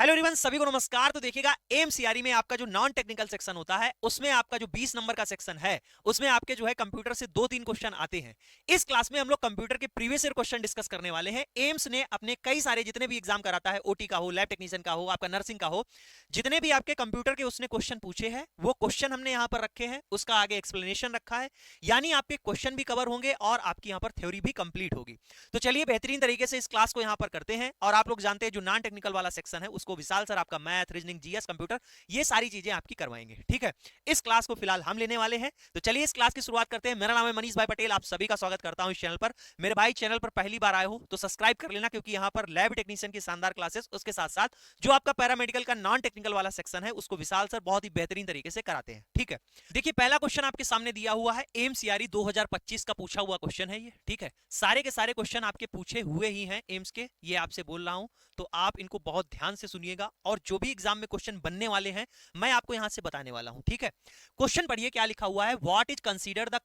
Hello everyone, सभी को नमस्कार। तो देखिएगा एमसीआरई में आपका जो नॉन टेक्निकल सेक्शन होता है उसमें आपका जो 20 नंबर का सेक्शन है उसमें आपके जो है कंप्यूटर से 2-3 क्वेश्चन आते हैं। इस क्लास में हम लोग कंप्यूटर के प्रीवियस ईयर क्वेश्चन डिस्कस करने वाले हैं। एम्स ने अपने कई सारे जितने भी एग्जाम कराता है, ओटी का हो, लैब टेक्नीशियन का हो, आपका नर्सिंग का हो, जितने भी आपके कंप्यूटर के उसने क्वेश्चन पूछे हैं वो क्वेश्चन हमने यहाँ पर रखे हैं, उसका आगे एक्सप्लेनेशन रखा है। यानी आपके क्वेश्चन भी कवर होंगे और आपकी यहाँ पर थ्योरी भी कंप्लीट होगी। तो चलिए बेहतरीन तरीके से इस क्लास को यहाँ पर करते हैं। और आप लोग जानते हैं जो नॉन टेक्निकल वाला सेक्शन है उसको विशाल सर आपका मैथ, रीजनिंग, जीएस, कंप्यूटर, ये सारी चीजें आपकी करवाएंगे। ठीक है, इस क्लास को फिलहाल हम लेने वाले हैं। तो चलिए इस क्लास की शुरुआत करते हैं। मेरा नाम है मनीष भाई पटेल, आप सभी का स्वागत करता हूं इस चैनल पर। मेरे भाई चैनल पर पहली बार आए हो तो सब्सक्राइब कर लेना, क्योंकि यहाँ पर लैब टेक्नीशियन की शानदार क्लासेस, उसके साथ साथ जो आपका पैरामेडिकल का नॉन टेक्निकल वाला सेक्शन है उसको विशाल सर बहुत ही बेहतरीन तरीके से कराते हैं। ठीक है, देखिए पहला क्वेश्चन आपके सामने दिया हुआ है, एमसीआरई 2025 का पूछा हुआ क्वेश्चन है ये। ठीक है, सारे के सारे क्वेश्चन आपके पूछे हुए ही हैं एम्स के, ये आपसे बोल रहा हूं, तो आप इनको बहुत ध्यान से सुनिएगा। और जो भी एग्जाम में क्वेश्चन बनने वाले हैं मैं आपको यहां से बताने वाला हूं। ठीक है, क्वेश्चन पढ़िए क्या लिखा हुआ है। What is consider the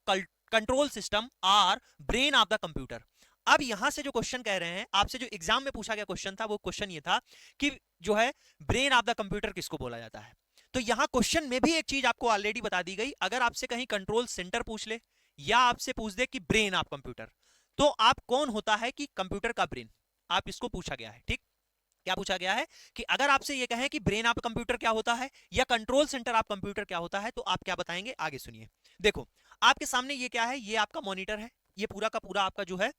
control system our brain of the computer. अब यहां से जो क्वेश्चन कह रहे हैं, आपसे जो एग्जाम में पूछा गया क्वेश्चन था वो क्वेश्चन ये था कि जो है ब्रेन ऑफ द कंप्यूटर किसको बोला जाता है। तो यहां क्वेश्चन में भी एक चीज आपको ऑलरेडी बता दी गई। अगर आपसे कहीं कंट्रोल सेंटर पूछ ले या आपसे पूछ दे कि ब्रेन ऑफ कंप्यूटर, तो आप कौन होता है कि कंप्यूटर का ब्रेन, आप इसको पूछा गया है। ठीक, क्या पूछा गया है कि अगर आपसे ये कहें कि ब्रेन ऑफ कंप्यूटर क्या होता है या कंट्रोल सेंटर ऑफ कंप्यूटर क्या होता है, तो आप क्या बताएंगे, आगे सुनिए। देखो आपके सामने ये क्या है, ये आपका मॉनिटर है, ये पूरा का पूरा आपका जो है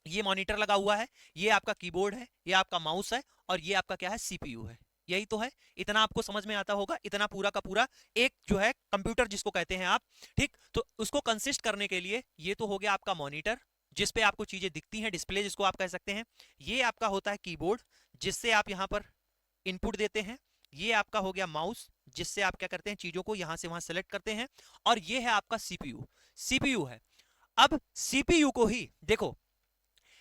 ये मॉनिटर लगा हुआ है, ये आपका कीबोर्ड है, ये आपका माउस है, और ये आपका क्या है, सीपीयू है। यही तो है, इतना आपको समझ में आता होगा। इतना पूरा का पूरा एक जो है कंप्यूटर जिसको कहते हैं आप। ठीक, तो उसको कंसिस्ट करने के लिए ये तो हो गया आपका मॉनिटर जिसपे आपको चीजें दिखती हैं, डिस्प्ले जिसको आप कह सकते हैं। ये आपका होता है कीबोर्ड जिससे आप यहां पर इनपुट देते हैं। ये आपका हो गया माउस जिससे आप क्या करते हैं, चीजों को यहां से वहां सेलेक्ट करते हैं। और ये है आपका सीपीयू, सीपीयू है। अब सीपीयू को ही देखो,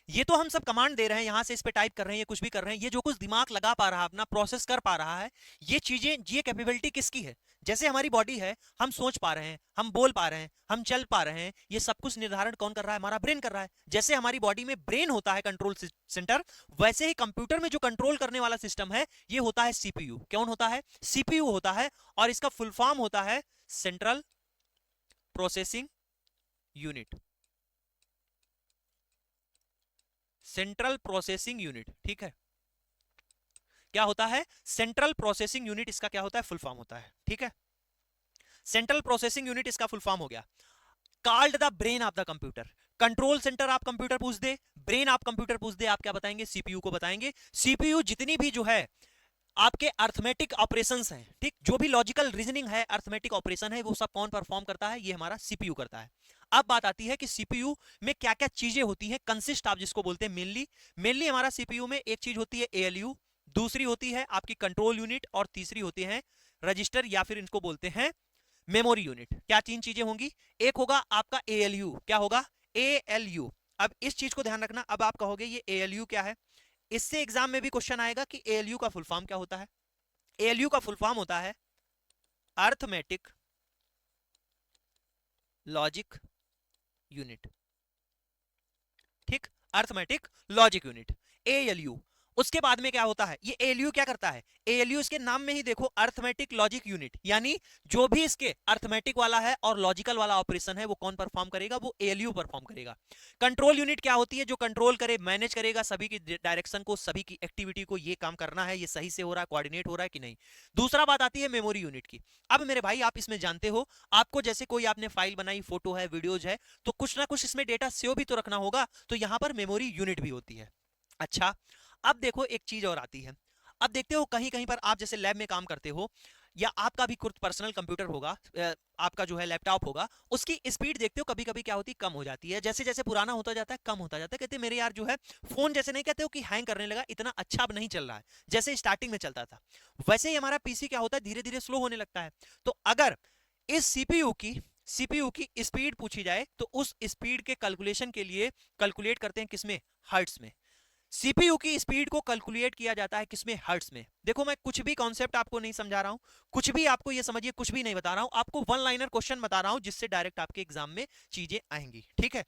ये तो हम सब कमांड दे रहे हैं, यहां से इस पे टाइप कर रहे हैं, ये कुछ भी कर रहे हैं, ये जो कुछ दिमाग लगा पा रहा है, अपना प्रोसेस कर पा रहा है, ये चीजें, ये कैपेबिलिटी किसकी है। जैसे हमारी बॉडी है, हम सोच पा रहे हैं, हम बोल पा रहे हैं, हम चल पा रहे हैं, ये सब कुछ निर्धारण कौन कर रहा है, हमारा ब्रेन कर रहा है। जैसे हमारी बॉडी में ब्रेन होता है कंट्रोल सेंटर, वैसे ही कंप्यूटर में जो कंट्रोल करने वाला सिस्टम है ये होता है सीपीयू। कौन होता है, सीपीयू होता है। और इसका फुल फॉर्म होता है central processing unit, central processing unit. ठीक है, क्या होता है, सेंट्रल प्रोसेसिंग यूनिट इसका क्या होता है, फुल फॉर्म होता है। ठीक है, सेंट्रल प्रोसेसिंग यूनिट इसका फुल फॉर्म हो गया। Called the brain of the computer. Control centre आप कंप्यूटर पूछ दे, ब्रेन आप कंप्यूटर पूछ दे, आप क्या बताएंगे, सीपीयू को बताएंगे। सीपीयू जितनी भी जो है आपके अर्थमेटिक ऑपरेशंस हैं, ठीक, जो भी लॉजिकल रीजनिंग है, अर्थमेटिक ऑपरेशन है, वो सब कौन परफॉर्म करता है, ये हमारा सीपीयू करता है। अब बात आती है कि सीपीयू में क्या क्या चीजें होती हैं, कंसिस्ट आप जिसको बोलते हैं मेनली। मेनली हमारा सीपीयू में एक चीज होती है एएलयू, दूसरी होती है आपकी कंट्रोल यूनिट, और तीसरी होती है रजिस्टर या फिर इनको बोलते हैं मेमोरी यूनिट। क्या तीन चीजें होंगी, एक होगा आपका एएलयू, क्या होगा, एएलयू। अब इस चीज को ध्यान रखना, अब आप कहोगे ये एएलयू क्या है, इससे एग्जाम में भी क्वेश्चन आएगा कि एएलयू का फुल फॉर्म क्या होता है। एएलयू का फुल फॉर्म होता है अर्थमेटिक लॉजिक यूनिट। ठीक, अर्थमेटिक लॉजिक यूनिट, एएलयू। उसके बाद में क्या होता है, ये एएलयू क्या करता है, एएलयू इसके नाम में ही देखो, अर्थमेटिक लॉजिक यूनिट, यानी जो भी इसके अर्थमेटिक वाला है और लॉजिकल वाला ऑपरेशन है वो कौन परफॉर्म करेगा, वो एएलयू परफॉर्म करेगा। कंट्रोल यूनिट क्या होती है, जो कंट्रोल करे, मैनेज करेगा सभी की डायरेक्शन को, सभी की एक्टिविटी को, ये काम करना है, ये सही से हो रहा है, कोऑर्डिनेट हो रहा है कि नहीं। दूसरा बात आती है मेमोरी यूनिट की। अब मेरे भाई आप इसमें जानते हो, आपको जैसे कोई आपने फाइल बनाई, फोटो है, वीडियोज है, तो कुछ ना कुछ इसमें डेटा सेव भी तो रखना होगा, तो यहां पर मेमोरी यूनिट भी होती है। अच्छा, अब देखो एक चीज और आती है। अब देखते हो कहीं कहीं पर आप जैसे लैब में काम करते हो, या आपका भी खुद पर्सनल कंप्यूटर होगा, आपका जो है लैपटॉप होगा, उसकी स्पीड देखते हो कभी कभी क्या होती है, कम हो जाती है। जैसे जैसे पुराना होता जाता है, कम होता जाता है। कहते मेरे यार जो है फोन, जैसे नहीं कहते हो कि हैंग करने लगा, इतना अच्छा अब नहीं चल रहा है जैसे स्टार्टिंग में चलता था, वैसे ही हमारा पीसी क्या होता है, धीरे धीरे स्लो होने लगता है। तो अगर इस सीपीयू की स्पीड पूछी जाए, तो उस स्पीड के कैलकुलेशन के लिए कैलकुलेट करते हैं किसमें, हर्ट्ज में। सीपीयू की स्पीड को कैलकुलेट किया जाता है किसमें, हर्ट्ज में। देखो मैं कुछ भी कॉन्सेप्ट आपको नहीं समझा रहा हूं, कुछ भी आपको ये समझिए, कुछ भी नहीं बता रहा हूं, आपको वन लाइनर क्वेश्चन बता रहा हूं जिससे डायरेक्ट आपके एग्जाम में चीजें आएंगी। ठीक है,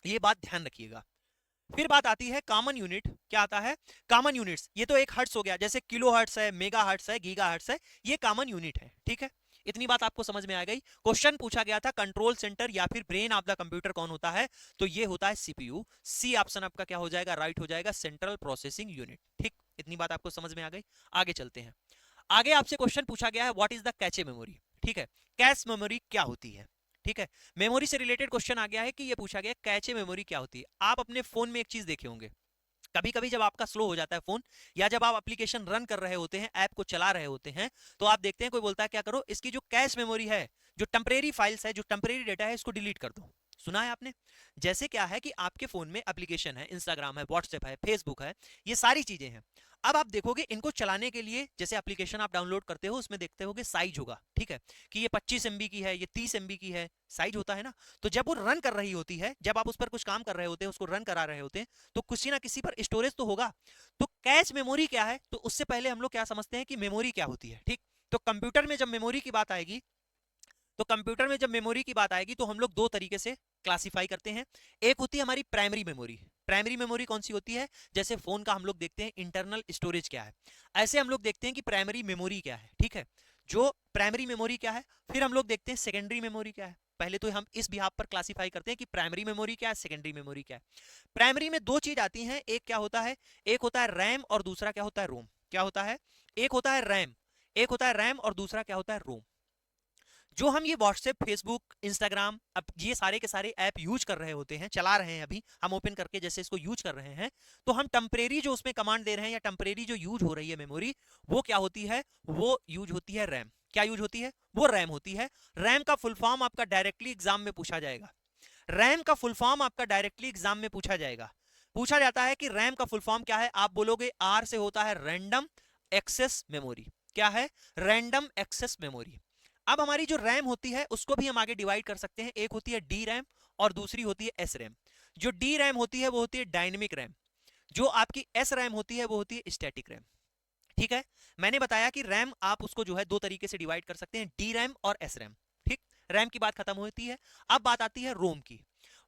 ये बात ध्यान रखिएगा। फिर बात आती है कॉमन यूनिट। क्या आता है? Common units. ये तो एक हर्ट्स हो गया, जैसे किलो हर्ट्स है, मेगा हर्ट्स है, गीगा हर्ट्स है, ये कॉमन यूनिट है। ठीक है, इतनी बात आपको समझ में आ गई। क्वेश्चन पूछा गया था कंट्रोल सेंटर या फिर ब्रेन ऑफ द कंप्यूटर कौन होता है, तो ये होता है सीपीयू। सी ऑप्शन आपका क्या हो जाएगा? राइट हो जाएगा, सेंट्रल प्रोसेसिंग यूनिट। ठीक, इतनी बात आपको समझ में आ गई। आगे चलते हैं। आगे आपसे क्वेश्चन पूछा गया है what is the cache memory. ठीक है, कैश मेमोरी क्या होती है? ठीक है, मेमोरी से रिलेटेड क्वेश्चन आ गया है कि ये पूछा गया कैचे मेमोरी क्या होती है। आप अपने फोन में एक चीज देखे होंगे, कभी कभी जब आपका स्लो हो जाता है फोन, या जब आप एप्लीकेशन रन कर रहे होते हैं, ऐप को चला रहे होते हैं, तो आप देखते हैं कोई बोलता है क्या करो, इसकी जो कैश मेमोरी है, जो टेम्परेरी फाइल्स है, जो टेम्परेरी डेटा है, इसको डिलीट कर दो। सुना है आपने? जैसे क्या है कि आपके फोन में एप्लीकेशन है, इंस्टाग्राम है, व्हाट्सएप है, फेसबुक है, ये सारी चीजें हैं। अब आप देखोगे इनको चलाने के लिए, जैसे एप्लीकेशन आप डाउनलोड करते हो, उसमें देखते होगे साइज होगा। ठीक है, कि ये 25 MB की है, ये 30 MB की है, साइज होता है ना। तो जब वो रन कर रही होती है, जब आप उस पर कुछ काम कर रहे होते हैं, उसको रन करा रहे होते हैं, तो किसी ना किसी पर स्टोरेज तो होगा। तो कैश मेमोरी क्या है? तो उससे पहले हम लोग क्या समझते हैं कि मेमोरी क्या होती है। ठीक, तो कंप्यूटर में जब मेमोरी की बात आएगी, तो कंप्यूटर में जब मेमोरी की बात आएगी तो हम लोग दो तरीके से क्लासिफाई करते हैं। एक होती है हमारी प्राइमरी मेमोरी। प्राइमरी मेमोरी कौन सी होती है? जैसे फोन का हम लोग देखते हैं इंटरनल स्टोरेज क्या है, ऐसे हम लोग देखते हैं कि प्राइमरी मेमोरी क्या है। ठीक है, जो प्राइमरी मेमोरी क्या है, फिर हम लोग देखते हैं सेकेंडरी मेमोरी क्या है। पहले तो हम इस बिहाफ पर क्लासिफाई करते हैं कि प्राइमरी मेमोरी क्या है, सेकेंडरी मेमोरी क्या है। प्राइमरी में दो चीज आती हैं, एक क्या होता है, एक होता है रैम और दूसरा क्या होता है, रोम। क्या होता है? एक होता है रैम, एक होता है रैम और दूसरा क्या होता है, रोम। जो हम ये व्हाट्सएप, फेसबुक, इंस्टाग्राम, अब ये सारे के सारे ऐप यूज कर रहे होते हैं, चला रहे हैं, अभी हम ओपन करके जैसे इसको यूज कर रहे हैं, तो हम टेम्परेरी जो उसमें कमांड दे रहे हैं, या टेम्परेरी जो यूज हो रही है मेमोरी, वो क्या होती है? वो यूज होती है रैम। क्या यूज होती है? वो रैम होती है। रैम का फुल फॉर्म आपका डायरेक्टली एग्जाम में पूछा जाएगा। रैम का फुल फॉर्म आपका डायरेक्टली एग्जाम में पूछा जाएगा। पूछा जाता है कि रैम का फुल फॉर्म क्या है, आप बोलोगे आर से होता है रैंडम एक्सेस मेमोरी। क्या है? Random access memory. अब हमारी जो रैम होती है उसको भी हम आगे डिवाइड कर सकते हैं, एक होती है डी रैम और दूसरी होती है एस रैम। जो डी रैम होती है वो होती है डायनेमिक रैम, जो आपकी एस रैम होती है वो होती है स्टैटिक रैम। ठीक है, मैंने बताया कि रैम आप उसको जो है दो तरीके से डिवाइड कर सकते हैं, डी रैम और एस रैम। ठीक, रैम की बात खत्म होती है। अब बात आती है रोम की।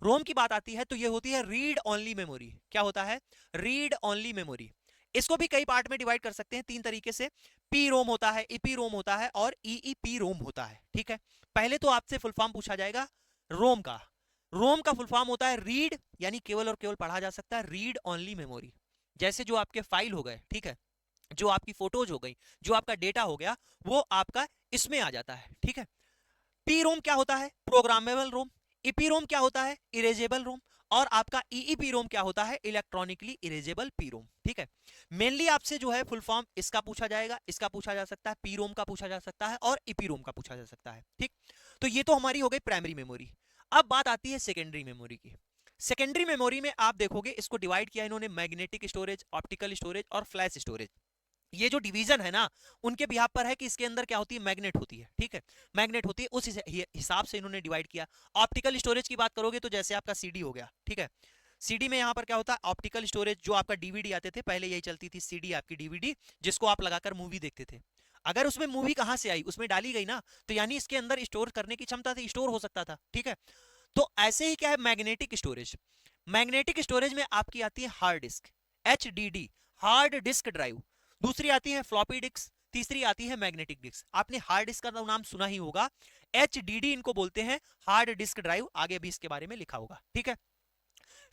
रोम की बात आती है तो ये होती है रीड ओनली मेमोरी। क्या होता है? Read only memory. इसको भी कई पार्ट में डिवाइड कर सकते हैं तीन तरीके से। पी रोम होता है, ईपी रोम होता है और ईईपी रोम होता है। ठीक है, पहले तो आपसे फुल फॉर्म पूछा जाएगा रोम का। रोम का फुल फॉर्म होता है रीड, यानी केवल और केवल पढ़ा जा सकता है, रीड ओनली मेमोरी। जैसे जो आपके फाइल हो गए, ठीक है, जो आपकी फोटोज हो गई, जो आपका डेटा हो गया, वो आपका इसमें आ जाता है। ठीक है, पी रोम क्या होता है? प्रोग्रामेबल रोम। ईपी रोम क्या होता है? इरेजेबल रोम। और आपका ईईपी रोम क्या होता है? Electronically erasable P ROM. ठीक है, मेनली आपसे जो है फुल फॉर्म इसका पूछा जाएगा, इसका पूछा जा सकता है, पी रोम का पूछा जा सकता है और ईपी रोम का पूछा जा सकता है। ठीक, तो ये तो हमारी हो गई प्राइमरी मेमोरी। अब बात आती है सेकेंडरी मेमोरी की। सेकेंडरी मेमोरी में आप देखोगे इसको डिवाइड किया इन्होंने मैग्नेटिक स्टोरेज, ऑप्टिकल स्टोरेज और फ्लैश स्टोरेज। ये जो डिवीजन है ना, उनके बिहाफ पर है कि इसके अंदर क्या होती है, मैग्नेट होती है। ठीक है, मैग्नेट होती है, उस हिसाब से इन्होंने डिवाइड किया। ऑप्टिकल स्टोरेज की बात करोगे तो जैसे आपका सीडी हो गया। ठीक है, सीडी में यहाँ पर क्या होता है, ऑप्टिकल स्टोरेज। जो आपका डीवीडी आते थे पहले, यही चलती थी सीडी आपकी डीवीडी, जिसको आप लगाकर मूवी देखते थे। अगर उसमें मूवी कहाँ से आई, उसमें डाली गई ना, तो यानी इसके अंदर स्टोर करने की क्षमता थी, स्टोर हो सकता था। ठीक है, तो ऐसे ही क्या है मैग्नेटिक स्टोरेज। मैग्नेटिक स्टोरेज में आपकी आती है hard disk, HDD, hard disk drive. दूसरी आती है फ्लॉपी डिस्क, तीसरी आती है मैग्नेटिक डिस्क। आपने हार्ड डिस्क का नाम सुना ही होगा, एचडीडी इनको बोलते हैं, हार्ड डिस्क ड्राइव, आगे भी इसके बारे में लिखा होगा। ठीक है,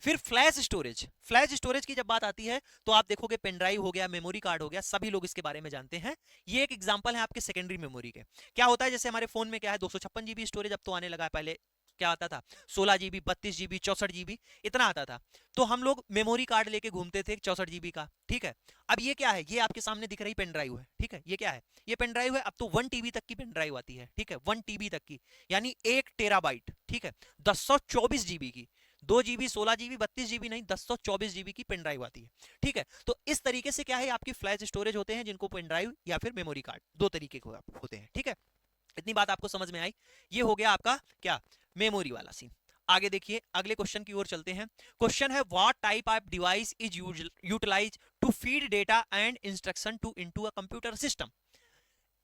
फिर फ्लैश स्टोरेज। फ्लैश स्टोरेज की जब बात आती है तो आप देखोगे पेन ड्राइव हो गया, मेमोरी कार्ड हो गया, सभी लोग इसके बारे में जानते हैं। ये एक एग्जांपल है आपके सेकेंडरी मेमोरी के। क्या होता है, जैसे हमारे फोन में क्या है 256 जीबी स्टोरेज, अब तो आने लगा है, पहले क्या आता था 16 जीबी, 32 जीबी, 64 जीबी, इतना आता था। तो हम लोग मेमोरी कार्ड लेके घूमते थे 64 जीबी का। ठीक है, अब ये क्या है, ये आपके सामने दिख रही पेन ड्राइव है। ठीक है, ये क्या है, ये पेन ड्राइव है। अब तो 1 TB तक की पेन ड्राइव आती है। ठीक है, 1 TB तक की, यानी 1 टेराबाइट। ठीक है, 1024 जीबी की, 2 जीबी, 16 जीबी, 32 जीबी नहीं, 1024 जीबी की पेन ड्राइव आती है। ठीक है, तो इस तरीके से क्या है, आपकी फ्लैश स्टोरेज होते हैं, जिनको पेन ड्राइव या फिर मेमोरी कार्ड, दो तरीके के होते हैं। ठीक है, इतनी बात आपको समझ में आई। ये हो गया आपका क्या, मेमोरी वाला सीन। आगे देखिए, अगले क्वेश्चन की ओर चलते हैं। क्वेश्चन है what type of device is utilise to feed data and instruction to into a computer system.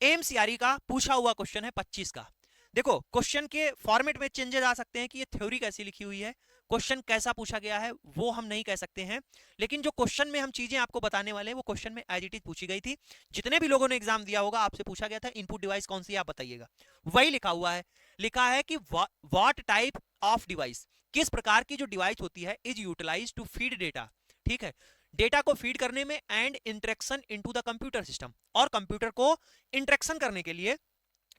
एमसीआरई का पूछा हुआ क्वेश्चन है 25 का। देखो क्वेश्चन के फॉर्मेट में चेंजेस आ सकते हैं कि ये थ्योरी कैसी लिखी हुई है, क्वेश्चन कैसा पूछा गया है वो हम नहीं कह सकते हैं, लेकिन जो क्वेश्चन में हम चीजें आपको बताने वाले हैं वो क्वेश्चन में एज इट इज पूछी गई थी। जितने भी लोगों ने एग्जाम दिया होगा आपसे पूछा गया था इनपुट डिवाइस कौन सी है आप बताइएगा, वही लिखा हुआ है। लिखा है कि व्हाट टाइप ऑफ डिवाइस, किस प्रकार की जो डिवाइस होती है is utilise to feed data, ठीक है, डेटा को फीड करने में and interaction into the computer system, और कंप्यूटर को इंटरेक्शन करने के लिए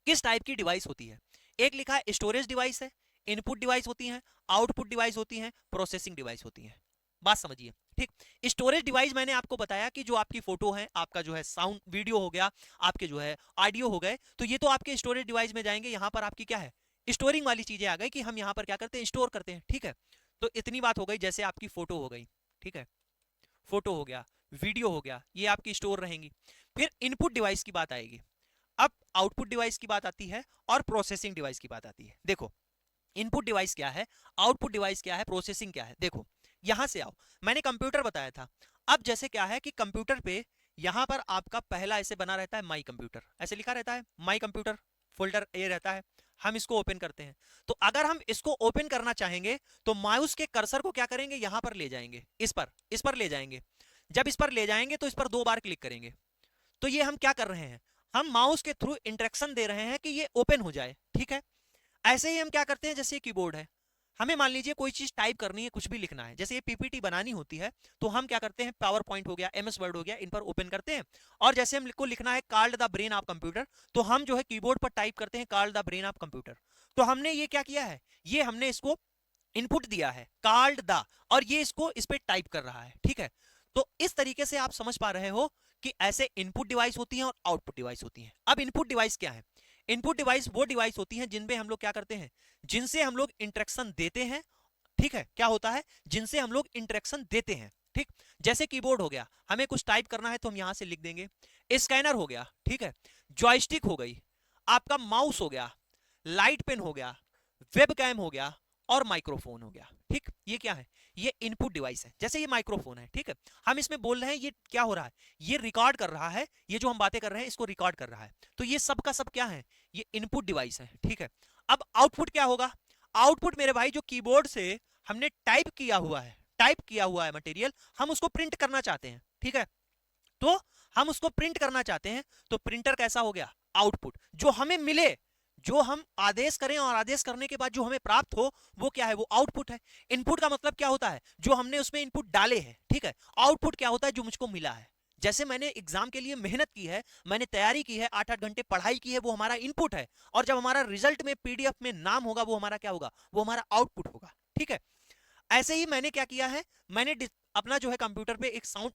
किस टाइप की डिवाइस होती है। एक लिखा है स्टोरेज डिवाइस है, इनपुट डिवाइस होती है, आउटपुट डिवाइस होती है, प्रोसेसिंग डिवाइस होती है। बात समझिए, ठीक। स्टोरेज डिवाइस मैंने आपको बताया कि जो आपकी फोटो है, आपका जो है साउंड वीडियो हो गया, आपके जो है ऑडियो हो गए, तो ये तो आपके स्टोरेज डिवाइस में जाएंगे। यहां पर आपकी क्या है, स्टोरिंग वाली चीजें आ गई कि हम यहां पर क्या करते हैं, स्टोर करते हैं, ठीक है। तो इतनी बात हो गई। जैसे आपकी फोटो हो गई, ठीक है, फोटो हो गया, वीडियो हो गया, ये आपकी स्टोर रहेंगी। फिर इनपुट डिवाइस की बात आएगी, अब आउटपुट डिवाइस की बात आती है और प्रोसेसिंग डिवाइस की बात आती है। देखो इनपुट डिवाइस क्या है, आउटपुट डिवाइस क्या है, प्रोसेसिंग क्या है। देखो यहां से आओ, मैंने कंप्यूटर बताया था। अब जैसे क्या है कि कंप्यूटर पे यहां पर आपका पहला ऐसे बना रहता है माई कंप्यूटर, ऐसे लिखा रहता है माई कंप्यूटर, फोल्डर ए रहता है। हम इसको ओपन करते हैं, तो अगर हम इसको ओपन करना चाहेंगे तो माउस के कर्सर को क्या करेंगे, यहां पर ले जाएंगे, इस पर ले जाएंगे। जब इस पर ले जाएंगे तो इस पर 2 बार क्लिक करेंगे। तो ये हम क्या कर रहे हैं, हम माउस के थ्रू इंटरेक्शन दे रहे हैं कि ये ओपन हो जाए, ठीक है। ऐसे ही हम क्या करते हैं, जैसे कीबोर्ड है, हमें मान लीजिए कोई चीज टाइप करनी है, कुछ भी लिखना है, जैसे ये पीपीटी बनानी होती है, तो हम क्या करते हैं, पावर पॉइंट हो गया, एमएस वर्ड हो गया, इन पर ओपन करते हैं। और जैसे हमको लिखना है card the brain of computer, तो हम जो है कीबोर्ड पर टाइप करते हैं card the brain of computer. तो हमने ये क्या किया है, ये हमने इसको इनपुट दिया है कार्ड द, और ये इसको इस पे टाइप कर रहा है, ठीक है। तो इस तरीके से आप समझ पा रहे हो कि ऐसे इनपुट डिवाइस होती हैं और आउटपुट डिवाइस होती हैं। अब इनपुट डिवाइस क्या है, इनपुट डिवाइस वो डिवाइस होती हैं जिनमें हम लोग क्या करते हैं, जिनसे हम लोग इंटरेक्शन देते हैं, ठीक है। क्या होता है, जिनसे हम लोग इंटरेक्शन देते हैं, ठीक। जैसे कीबोर्ड हो गया, हमें कुछ टाइप करना है तो हम यहां से लिख देंगे। स्कैनर हो गया, ठीक है, जॉयस्टिक हो गई, आपका माउस हो गया, लाइट पेन हो गया, वेब कैम हो गया, और माइक्रोफोन हो गया, ठीक। ये क्या है, ये इनपुट डिवाइस है। जैसे ये माइक्रोफोन है, ठीक है, हम इसमें बोल रहे हैं, ये क्या हो रहा है, ये रिकॉर्ड कर रहा है, ये जो हम बातें कर रहे हैं इसको रिकॉर्ड कर रहा है। तो ये सब का सब क्या है, ये इनपुट डिवाइस है, ठीक है। अब आउटपुट क्या होगा, आउटपुट मेरे भाई जो कीबोर्ड से हमने टाइप किया हुआ है, मटेरियल, हम उसको प्रिंट करना चाहते हैं, ठीक है। तो हम उसको प्रिंट करना चाहते हैं, तो प्रिंटर कैसा हो गया, आउटपुट। जो हमें मिले, जो हम आदेश करें और आदेश करने के बाद जो हमें प्राप्त हो, वो क्या है, वो आउटपुट है। इनपुट का मतलब क्या होता है, जो हमने उसमें इनपुट डाले हैं, ठीक है। आउटपुट क्या होता है, जो मुझको मिला है। जैसे मैंने एग्जाम के लिए मेहनत की है, मैंने तैयारी की है, 8-8 घंटे पढ़ाई की है, वो हमारा इनपुट है। और जब हमारा रिजल्ट में पीडीएफ में नाम होगा, वो हमारा क्या होगा, वो हमारा आउटपुट होगा, ठीक है। ऐसे ही मैंने क्या किया है, मैंने अपना जो है कंप्यूटर पे एक साउंड,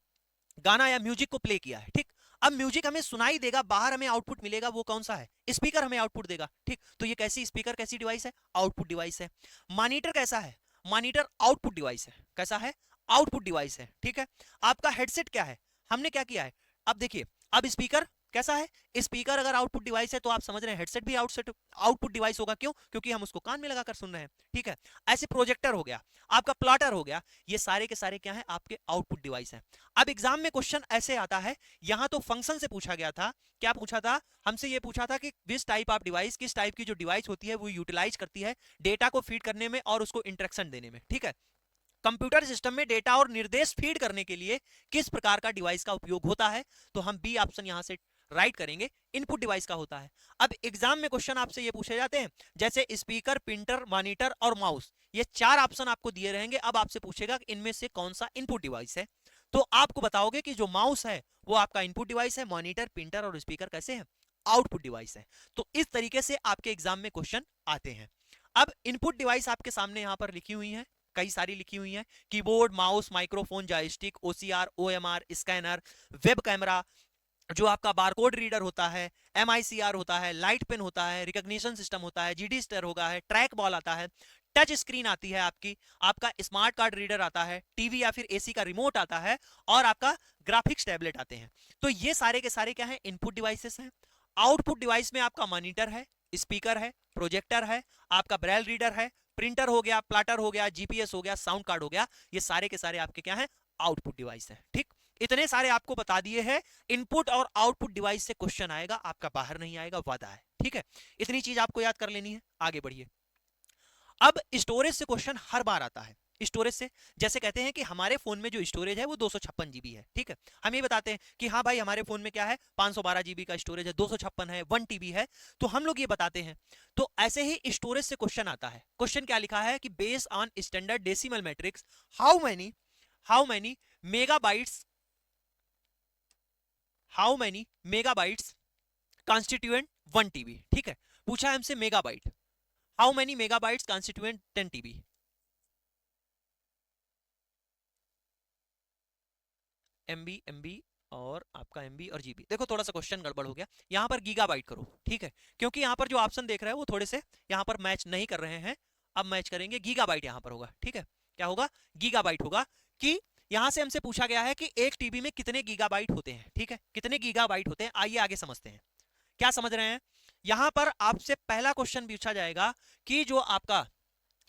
गाना या म्यूजिक को प्ले किया है, ठीक। अब म्यूजिक हमें सुनाई देगा, बाहर हमें आउटपुट मिलेगा, वो कौन सा है, स्पीकर हमें आउटपुट देगा, ठीक। तो ये कैसी स्पीकर, कैसी डिवाइस है, आउटपुट डिवाइस है। मॉनिटर कैसा है, मॉनिटर आउटपुट डिवाइस है। कैसा है, आउटपुट डिवाइस है, ठीक है। आपका हेडसेट क्या है, हमने क्या किया है, अब देखिए, अब स्पीकर कैसा है, स्पीकर अगर आउटपुट डिवाइस है तो आप समझ रहे हैं हेडसेट भी आउटपुट डिवाइस होगा। क्यों, क्योंकि हम उसको कान में लगाकर सुन रहे हैं, ठीक है। ऐसे प्रोजेक्टर हो गया, आपका प्लॉटर हो गया, ये सारे के सारे क्या है, आपके आउटपुट डिवाइस है। अब एग्जाम में क्वेश्चन ऐसे आता है, यहां तो फंक्शन से पूछा गया था, क्या पूछा था, हमसे ये पूछा था कि दिस टाइप ऑफ डिवाइस, किस टाइप की जो डिवाइस होती है वो यूटिलाइज करती है डेटा को फीड करने में और उसको इंटरेक्शन देने में, ठीक है। कंप्यूटर सिस्टम में डेटा और निर्देश फीड करने के लिए किस प्रकार का डिवाइस का उपयोग होता है, तो हम बी ऑप्शन यहां से राइट करेंगे, इनपुट डिवाइस का होता है। अब एग्जाम में क्वेश्चन आपसे ये पूछे जाते हैं, जैसे स्पीकर, प्रिंटर, मॉनिटर और माउस, ये 4 ऑप्शन आपको दिए रहेंगे। अब आपसे पूछेगा कि इनमें से कौन सा इनपुट डिवाइस है, तो आपको बताओगे कि जो माउस है वो आपका इनपुट डिवाइस है, मॉनिटर, प्रिंटर और स्पीकर कैसे हैं, आउटपुट डिवाइस है। तो इस तरीके से आपके एग्जाम में क्वेश्चन आते हैं। अब इनपुट डिवाइस आपके सामने यहां पर लिखी हुई है, कई सारी लिखी हुई हैं, keyboard, mouse, microphone, joystick, OCR, OMR, scanner, web camera, जो आपका बारकोड रीडर होता है, एमआईसीआर होता है, लाइट पेन होता है, रिकॉग्निशन सिस्टम होता है, जीडी स्टर होगा है, ट्रैक बॉल आता है, टच स्क्रीन आती है आपकी, आपका स्मार्ट कार्ड रीडर आता है, टीवी या फिर एसी का रिमोट आता है, और आपका ग्राफिक्स टैबलेट आते हैं। तो ये सारे के सारे क्या है, इनपुट डिवाइसेस हैं। आउटपुट डिवाइस में आपका मॉनिटर है, स्पीकर है, प्रोजेक्टर है, आपका ब्रेल रीडर है, प्रिंटर हो गया, प्लाटर हो गया, जीपीएस हो गया, साउंड कार्ड हो गया, ये सारे के सारे आपके क्या है, आउटपुट डिवाइस है, ठीक। इतने सारे आपको बता दिए हैं। इनपुट और आउटपुट डिवाइस से क्वेश्चन आएगा, आपका बाहर नहीं आएगा, वादा है, ठीक है। इतनी चीज आपको याद कर लेनी है, आगे बढ़िए। अब स्टोरेज से क्वेश्चन हर बार आता है, स्टोरेज से। जैसे कहते हैं कि हमारे फोन में जो स्टोरेज है वो 256 जीबी है, ठीक है। हम ये बताते हैं कि हाँ भाई हमारे फोन में क्या है 512 जीबी का स्टोरेज है, 256 है, 1 टीबी है, तो हम लोग ये बताते हैं। तो ऐसे ही स्टोरेज से क्वेश्चन आता है। क्वेश्चन क्या लिखा है कि based on standard decimal matrix how many megabytes constituent 1 TB, ठीक है। पूछा है हमसे megabyte, how many megabytes constituent 10 TB. MB और आपका एमबी और जीबी। देखो थोड़ा सा क्वेश्चन गड़बड़ हो गया, यहां पर गीगाबाइट करो, ठीक है, क्योंकि यहां पर जो ऑप्शन देख रहे हैं वो थोड़े से यहां पर मैच नहीं कर रहे हैं। अब मैच करेंगे, गीगाबाइट यहां पर होगा, ठीक है। क्या होगा? गीगाबाइट होगा। कि यहां से हमसे पूछा गया है कि एक टीबी में कितने गीगाबाइट होते हैं, ठीक है, कितने गीगाबाइट होते हैं। आइए आगे समझते हैं, क्या समझ रहे हैं। यहां पर आपसे पहला क्वेश्चन पूछा जाएगा कि जो आपका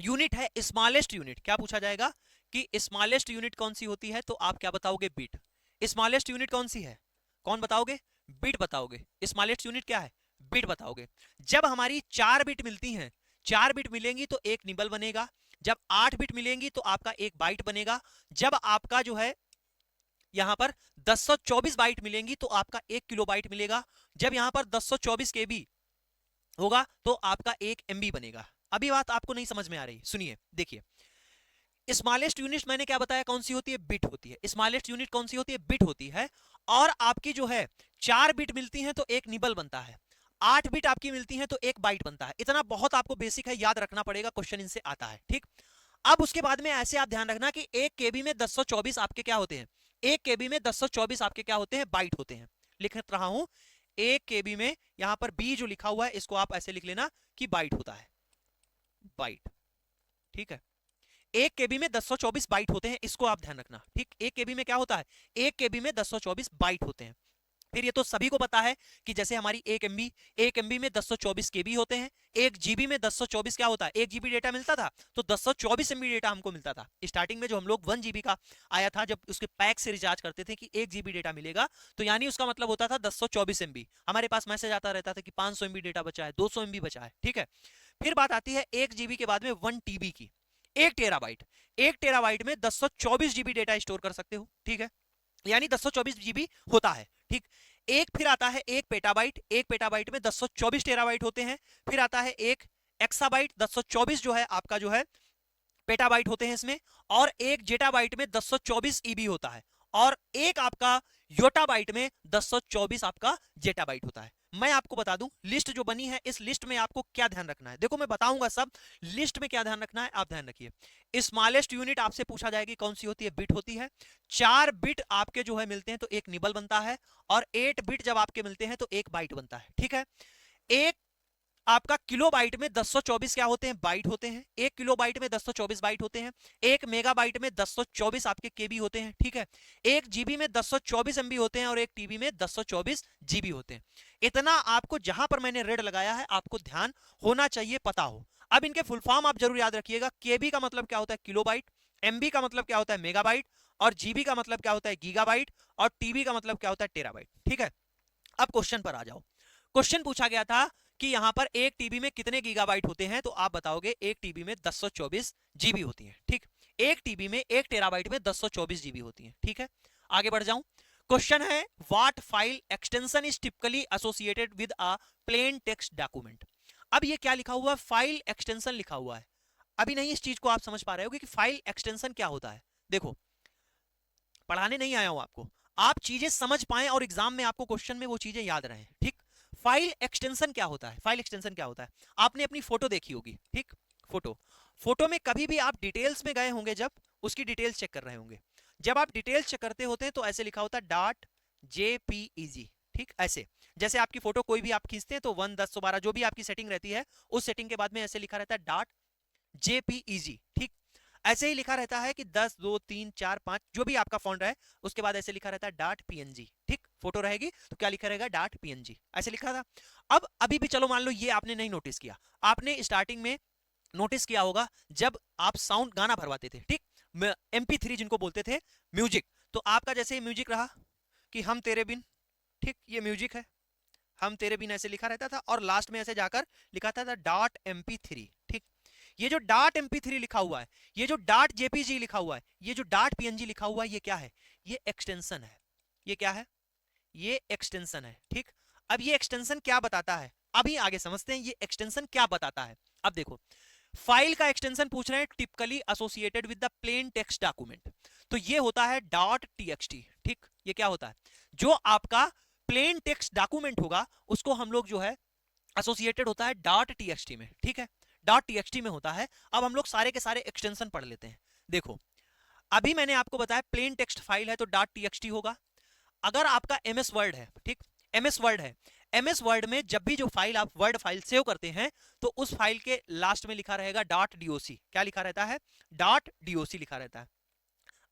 यूनिट है, स्मॉलेस्ट यूनिट, क्या पूछा जाएगा कि स्मॉलेस्ट यूनिट कौन सी होती है, तो आप क्या बताओगे? बिट। स्मॉलेस्ट यूनिट कौन सी है? कौन बताओगे? बिट बताओगे। स्मॉलेस्ट यूनिट क्या है? बिट बताओगे। जब हमारी 4 बिट मिलती हैं, 4 बिट मिलेंगी तो एक निबल बनेगा। जब 8 बिट मिलेंगी तो आपका एक बाइट बनेगा। जब आपका जो है यहां पर 1024 बाइट मिलेंगी तो आपका 1 किलोबाइट मिलेगा। जब यहां पर 1024 केबी होगा तो आपका 1 एमबी बनेगा। अभी बात आपको नहीं समझ में आ रही, सुनिए, देखिए। स्मॉलेस्ट यूनिट मैंने क्या बताया कौन सी होती है? बिट होती है। स्मॉलेस्ट यूनिट कौन सी होती है? बिट होती है। और आपकी जो है 4 बिट मिलती है तो एक निबल बनता है, 8 बिट आपकी मिलती है तो एक बाइट बनता है। इतना बहुत आपको बेसिक है, याद रखना पड़ेगा, क्वेश्चन इनसे आता है, ठीक। अब उसके बाद में ऐसे आप ध्यान रखना कि 1 केबी में 1024 आपके क्या होते हैं? 1 केबी में 1024 आपके क्या होते हैं? बाइट होते हैं। लिख रहा हूं, 1 केबी में यहां पर बी जो लिखा हुआ है इसको आप ऐसे लिख लेना कि बाइट होता है, बाइट, ठीक है। 1 केबी में 1024 बाइट होते हैं, इसको आप ध्यान रखना, ठीक। 1 केबी में क्या होता है? 1 केबी में 1024 बाइट होते हैं। फिर ये तो सभी को पता है कि जैसे हमारी 1 एमबी में 1024 केबी होते हैं। 1 जीबी में 1024 क्या होता है? 1 जीबी डेटा मिलता था तो 1024 एमबी डेटा हमको मिलता था। स्टार्टिंग में जो हम लोग 1 जीबी का आया था, जब उसके पैक से रिचार्ज करते थे कि 1 जीबी डेटा मिलेगा, तो यानी उसका मतलब होता था 1024 एमबी। हमारे पास मैसेज आता रहता था कि 500 एमबी डेटा बचा है, 200 एमबी बचा है, ठीक है। फिर बात आती है 1 जीबी के बाद में 1 टीबी की। 1 टेराबाइट, 1 टेराबाइट में 1024 जीबी डेटा स्टोर कर सकते हो, ठीक है, यानी 1024 जीबी होता है, ठीक। एक फिर आता है 1 पेटाबाइट, 1 पेटाबाइट में 1024 टेराबाइट होते हैं। फिर आता है 1 एक्साबाइट, 1024 जो है आपका जो है पेटाबाइट होते हैं इसमें। और 1 जेटाबाइट में 1024 ईबी होता है। और एक आपका योटाबाइट में 1024 आपका जेटाबाइट होता है। मैं आपको बता दूं लिस्ट जो बनी है, इस लिस्ट में आपको क्या ध्यान रखना है। देखो मैं बताऊंगा सब, लिस्ट में क्या ध्यान रखना है आप ध्यान रखिए। स्मॉलेस्ट यूनिट आपसे पूछा जाएगी कौन सी होती है? बिट होती है। 4 बिट आपके जो है मिलते हैं तो एक निबल बनता है। और 8 बिट जब आपके मिलते हैं तो एक बाइट बनता है, ठीक है। एक आपका किलोबाइट में 1024 क्या होते हैं? बाइट होते हैं। 1 किलोबाइट में 1024 बाइट होते हैं। 1 मेगाबाइट में 1024 आपके केबी होते हैं, ठीक है। 1 जीबी में 1024 एमबी होते हैं और 1 टीबी में 1024 जीबी होते हैं। इतना आपको जहां पर मैंने रेड लगाया है आपको ध्यान होना चाहिए, पता हो। अब इनके फुल फॉर्म आप जरूर याद रखिएगा। केबी का मतलब क्या होता है? किलोबाइट। एमबी का मतलब क्या होता है? मेगाबाइट। और जीबी का मतलब क्या होता है? गीगाबाइट। और टीबी का मतलब क्या होता है? टेराबाइट, ठीक है। अब क्वेश्चन पर आ जाओ। क्वेश्चन पूछा गया था कि यहां पर 1 टीबी में कितने गीगाबाइट होते हैं, तो आप बताओगे 1 टीबी में 1024 जीबी होती है, ठीक। 1 टीबी में 1 टेराबाइट में 1024 जीबी होती है, ठीक है। आगे बढ़ जाऊं। क्वेश्चन है what file extension is typically associated with a plain text document. अब ये क्या लिखा हुआ है? फाइल एक्सटेंशन लिखा हुआ है। अभी नहीं इस चीज को आप समझ पा रहे हो कि फाइल एक्सटेंशन क्या होता है। देखो पढ़ाने नहीं आया हूं आपको, आप चीजें समझ पाएं और एग्जाम में आपको क्वेश्चन में वो चीजें याद रहें, ठीक। फाइल एक्सटेंशन क्या होता है? फाइल एक्सटेंशन क्या होता है? आपने अपनी फोटो देखी होगी, ठीक। फोटो फोटो में कभी भी आप डिटेल्स में गए होंगे, जब उसकी डिटेल्स चेक कर रहे होंगे। जब आप डिटेल्स चेक करते होते हैं तो ऐसे लिखा होता है डॉट जेपीईजी, ठीक। ऐसे जैसे आपकी फोटो कोई भी आप खींचते हैं तो 1 10 12 जो भी आपकी सेटिंग रहती है, उस सेटिंग के बाद में ऐसे लिखा रहता है डॉट जेपीईजी, ठीक। ऐसे ही लिखा रहता है कि 10 2 3 4 5 जो भी आपका फॉन्ट है, उसके बाद ऐसे लिखा रहता है डॉट पीएनजी, ठीक। फोटो रहेगी तो क्या लिखा रहेगा? डॉट पीएनजी, ऐसे लिखा था। अब अभी भी चलो मान लो ये आपने नहीं नोटिस किया, आपने स्टार्टिंग में नोटिस किया होगा जब आप साउंड गाना भरवाते थे, ठीक। MP3 जिनको बोलते थे, म्यूजिक। तो आपका जैसे ही म्यूजिक रहा कि हम तेरे बिन, ठीक, ये म्यूजिक है, हम तेरे बिन ऐसे लिखा रहता था और लास्ट में ऐसे जाकर लिखा था डॉट MP3, ठीक। ये जो डॉट MP3 लिखा हुआ है, ये जो डॉट JPG लिखा हुआ है, ये जो डॉट PNG लिखा हुआ है, ये क्या है? ये एक्सटेंशन है। ये क्या है? ये एक्सटेंशन है। ठीक, अब ये एक्सटेंशन क्या बताता है, अभी आगे समझते हैं ये एक्सटेंशन क्या बताता है। अब देखो, फाइल का एक्सटेंशन पूछ रहे हैं, typically associated with the plain text document, तो ये होता है डॉट TXT। ठीक, ये क्या होता है? जो आपका प्लेन टेक्स्ट डॉक्यूमेंट होगा उसको हम लोग जो है एसोसिएटेड होता है डॉट TXT में। ठीक है, डॉट TXT में होता है। अब हम लोग सारे के सारे एक्सटेंशन पढ़ लेते हैं। देखो, अभी मैंने आपको बताया प्लेन टेक्स्ट फाइल है तो डॉट TXT होगा। अगर आपका MS वर्ड है, ठीक, MS वर्ड है, MS वर्ड में जब भी जो फाइल आप वर्ड फाइल सेव करते हैं तो उस फाइल के लास्ट में लिखा रहेगा डॉट DOC। क्या लिखा रहता है? डॉट DOC लिखा रहता है।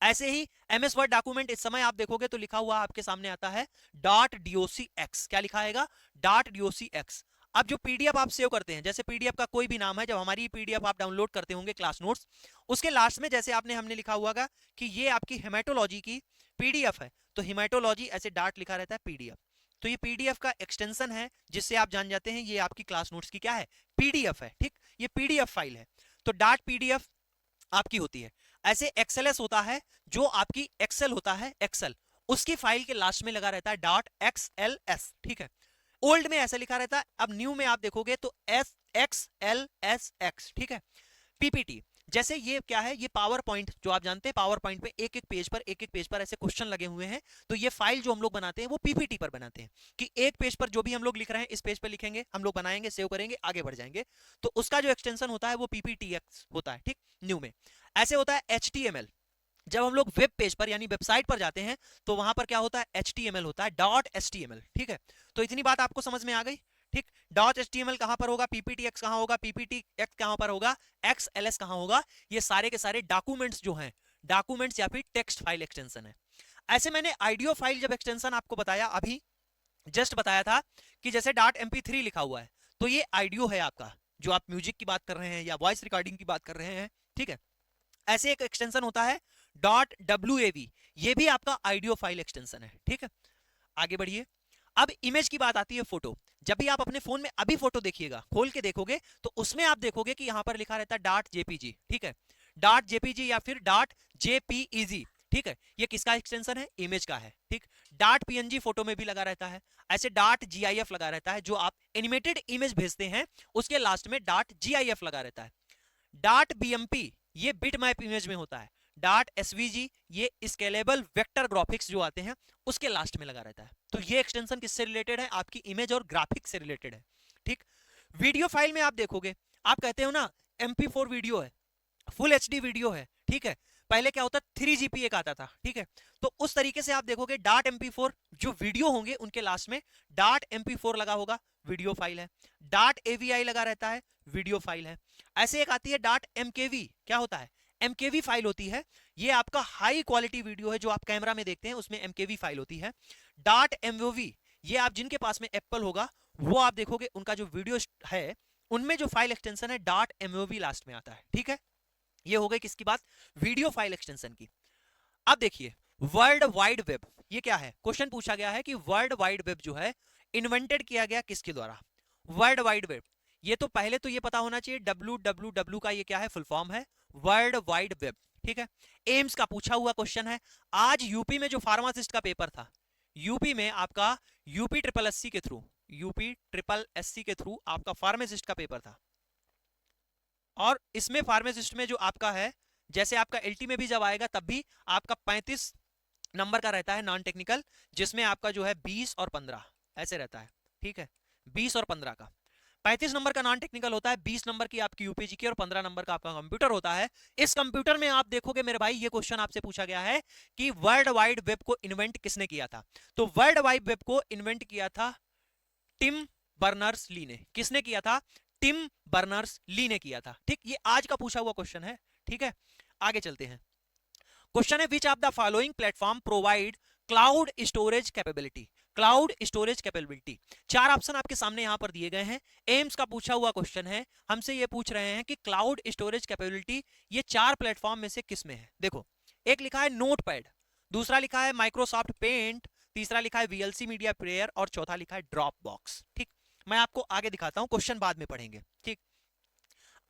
ऐसे ही MS वर्ड डॉक्यूमेंट इस समय आप देखोगे तो लिखा हुआ आपके सामने आता है डॉट DOCX। क्या लिखा आएगा? Dot DOCX। अब जो PDF आप सेव करते हैं, जैसे PDF का कोई भी नाम है, जब हमारी PDF आप डाउनलोड करते होंगे क्लास नोट्स, उसके लास्ट में जैसे आपने हमने लिखा हुआ होगा कि ये आपकी हेमेटोलॉजी की PDF है, तो हेमेटोलॉजी ऐसे डॉट लिखा रहता है PDF। तो ये PDF का एक्सटेंशन है जिससे आप जान जाते हैं ये आपकी क्लास नोट्स की क्या है? PDF है। ठीक, ये PDF फाइल है, तो डॉट PDF आपकी होती है। ऐसे XLS होता है, जो आपकी एक्सेल होता है, एक्सेल, उसकी फाइल के लास्ट में लगा रहता है डॉट XLS। ठीक है, ओल्ड में ऐसा लिखा रहता है, अब न्यू में आप देखोगे तो XLSX। ठीक है, PPT, जैसे ये क्या है? ये पावर पॉइंट, जो आप जानते हैं पावर पॉइंट पे एक एक पेज पर ऐसे क्वेश्चन लगे हुए हैं, तो ये फाइल जो हम लोग बनाते हैं वो PPT पर बनाते हैं कि एक पेज पर जो भी हम लोग लिख रहे हैं इस पेज पर लिखेंगे, हम लोग बनाएंगे, सेव करेंगे, आगे बढ़ जाएंगे, तो उसका जो एक्सटेंशन होता है वो PPTX होता है। ठीक, न्यू में ऐसे होता है HTML। जब हम लोग वेब पेज पर यानी वेबसाइट पर जाते हैं तो वहां पर क्या होता है? HTML होता है, डॉट HTML। ठीक है, तो इतनी बात आपको समझ में आ गई। ठीक, डॉट HTML कहां पर होगा? PPTX कहां होगा? PPTX कहां पर होगा? XLS कहां होगा? ये सारे के सारे डॉक्यूमेंट्स जो हैं, डॉक्यूमेंट्स या फिर टेक्स्ट फाइल एक्सटेंशन है। ऐसे मैंने आइडियो फाइल जब एक्सटेंशन आपको बताया, अभी जस्ट बताया था कि जैसे डॉट MP3 लिखा हुआ है तो ये आइडियो है आपका, जो आप म्यूजिक की बात कर रहे हैं या वॉइस रिकॉर्डिंग की बात कर रहे हैं। ठीक है, ऐसे एक एक्सटेंशन होता है डॉट WAV, ये भी आपका आइडियो फाइल एक्सटेंशन है। ठीक है, आगे बढ़िए। अब इमेज की बात आती है, फोटो। जब भी आप अपने फोन में अभी फोटो देखिएगा, खोल के देखोगे तो उसमें आप देखोगे कि यहां पर लिखा रहता है डॉट JPG। ठीक है, डॉट JPG या फिर डॉट JPEG। ठीक है, ये किसका एक्सटेंशन है? इमेज का है। ठीक, डॉट PNG फोटो में भी लगा रहता है, ऐसे डॉट GIF लगा रहता है, जो आप एनिमेटेड इमेज भेजते हैं उसके लास्ट में डॉट GIF लगा रहता है। डॉट BMP ये बिट मैप इमेज में होता है। डॉट SVG ये स्केलेबल वेक्टर ग्राफिक्स जो आते हैं उसके लास्ट में लगा रहता है। तो ये एक्सटेंशन किससे रिलेटेड है? आपकी इमेज और ग्राफिक्स से रिलेटेड है। ठीक, वीडियो फाइल में आप देखोगे, आप कहते हो ना MP4 वीडियो है, फुल HD वीडियो है। ठीक है, पहले क्या होता 3GP एक आता था। ठीक है, तो उस तरीके से आप देखोगे डॉट MP4 जो वीडियो होंगे उनके लास्ट में डॉट MP4 लगा होगा, वीडियो फाइल है। डॉट AVI लगा रहता है, वीडियो फाइल है। ऐसे एक आती है डॉट MKV, क्या होता है? MKV फाइल होती है, ये आपका हाई क्वालिटी वीडियो है जो आप कैमरा में देखते हैं, उसमें MKV फाइल होती है। डॉट MOV ये आप जिनके पास में एप्पल होगा वो आप देखोगे उनका जो वीडियो है उनमें जो फाइल एक्सटेंशन है डॉट MOV लास्ट में आता है। ठीक है, ये हो गई किसकी बात? वीडियो फाइल एक्सटेंशन की। अब देखिए वर्ल्ड वाइड वेब, ये क्या है? क्वेश्चन पूछा गया है कि वर्ल्ड वाइड वेब जो है इन्वेंटेड किया गया किसके द्वारा? वर्ल्ड वाइड वेब, ये तो पहले तो ये पता होना चाहिए WWW का ये क्या है? फुल फॉर्म है वर्ल्ड वाइड वेब। ठीक है, एम्स का पूछा हुआ क्वेश्चन है। आज यूपी में जो फार्मासिस्ट का पेपर था, यूपी में आपका UP SSC के थ्रू, UP SSC के थ्रू आपका फार्मासिस्ट का पेपर था, और इसमें फार्मासिस्ट में जो आपका है, जैसे आपका LT में भी जब आएगा तब भी आपका 35 नंबर का रहता है नॉन टेक्निकल, जिसमें आपका जो है 20 और 15 ऐसे रहता है। ठीक है, 20 और 15 का 35 नंबर का नॉन टेक्निकल होता है, 20 नंबर की आपकी UPG की और 15 नंबर का आपका कंप्यूटर होता है। इस कंप्यूटर में आप देखोगे मेरे भाई, ये क्वेश्चन आपसे पूछा गया है कि वर्ल्ड वाइड वेब को इन्वेंट किसने किया था? तो वर्ल्ड वाइड वेब को इन्वेंट किया था टिम बर्नर्स ली ने। किसने किया था? टिम बर्नर्स ली ने किया था। ठीक, ये आज का पूछा हुआ क्वेश्चन है। ठीक है, आगे चलते हैं। क्वेश्चन है विच of the following platform provide cloud storage capability? Cloud storage capability, चार ऑप्शन आपके सामने यहां पर दिए गए हैं। एम्स का पूछा हुआ क्वेश्चन है, हमसे ये पूछ रहे हैं कि क्लाउड स्टोरेज कैपेबिलिटी ये चार प्लेटफॉर्म में से किस में है? देखो, एक लिखा है नोटपैड, दूसरा लिखा है माइक्रोसॉफ्ट पेंट, तीसरा लिखा है VLC मीडिया प्लेयर और चौथा लिखा है ड्रॉप बॉक्स। ठीक, मैं आपको आगे दिखाता हूं, क्वेश्चन बाद में पढ़ेंगे। ठीक,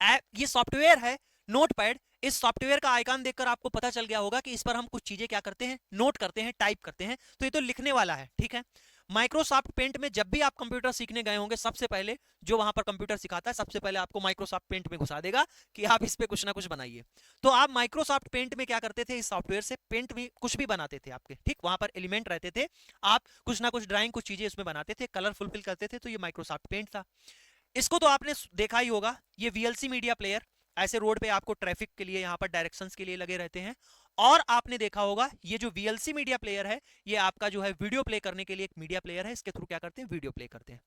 ये सॉफ्टवेयर है नोटपैड। इस सॉफ्टवेयर का आइकन देखकर आपको पता चल गया होगा कि इस पर हम कुछ चीजें क्या करते हैं, नोट करते हैं, टाइप करते हैं। तो ये तो लिखने वाला है, ठीक है। माइक्रोसॉफ्ट पेंट में जब भी आप कंप्यूटर सीखने गए होंगे, सबसे पहले जो वहां पर कंप्यूटर सिखाता है, सबसे पहले आपको माइक्रोसॉफ्ट पेंट में घुसा देगा कि आप इस पे कुछ ना कुछ बनाइए। तो आप माइक्रोसॉफ्ट पेंट में क्या करते थे, इस सॉफ्टवेयर से पेंट में कुछ भी बनाते थे आपके, ठीक। वहां पर एलिमेंट रहते थे, आप कुछ ना कुछ ड्राइंग, कुछ चीजें उसमें बनाते थे, कलर फुलफिल करते थे। तो ये माइक्रोसॉफ्ट पेंट था। इसको तो आपने देखा ही होगा, ये वीएलसी मीडिया प्लेयर। ऐसे रोड पे आपको ट्रैफिक के लिए, यहाँ पर डायरेक्शंस के लिए लगे रहते हैं। और आपने देखा होगा ये जो वीएलसी मीडिया प्लेयर है, ये आपका जो है वीडियो प्ले करने के लिए एक मीडिया प्लेयर है। इसके थ्रू क्या करते हैं, वीडियो प्ले करते हैं।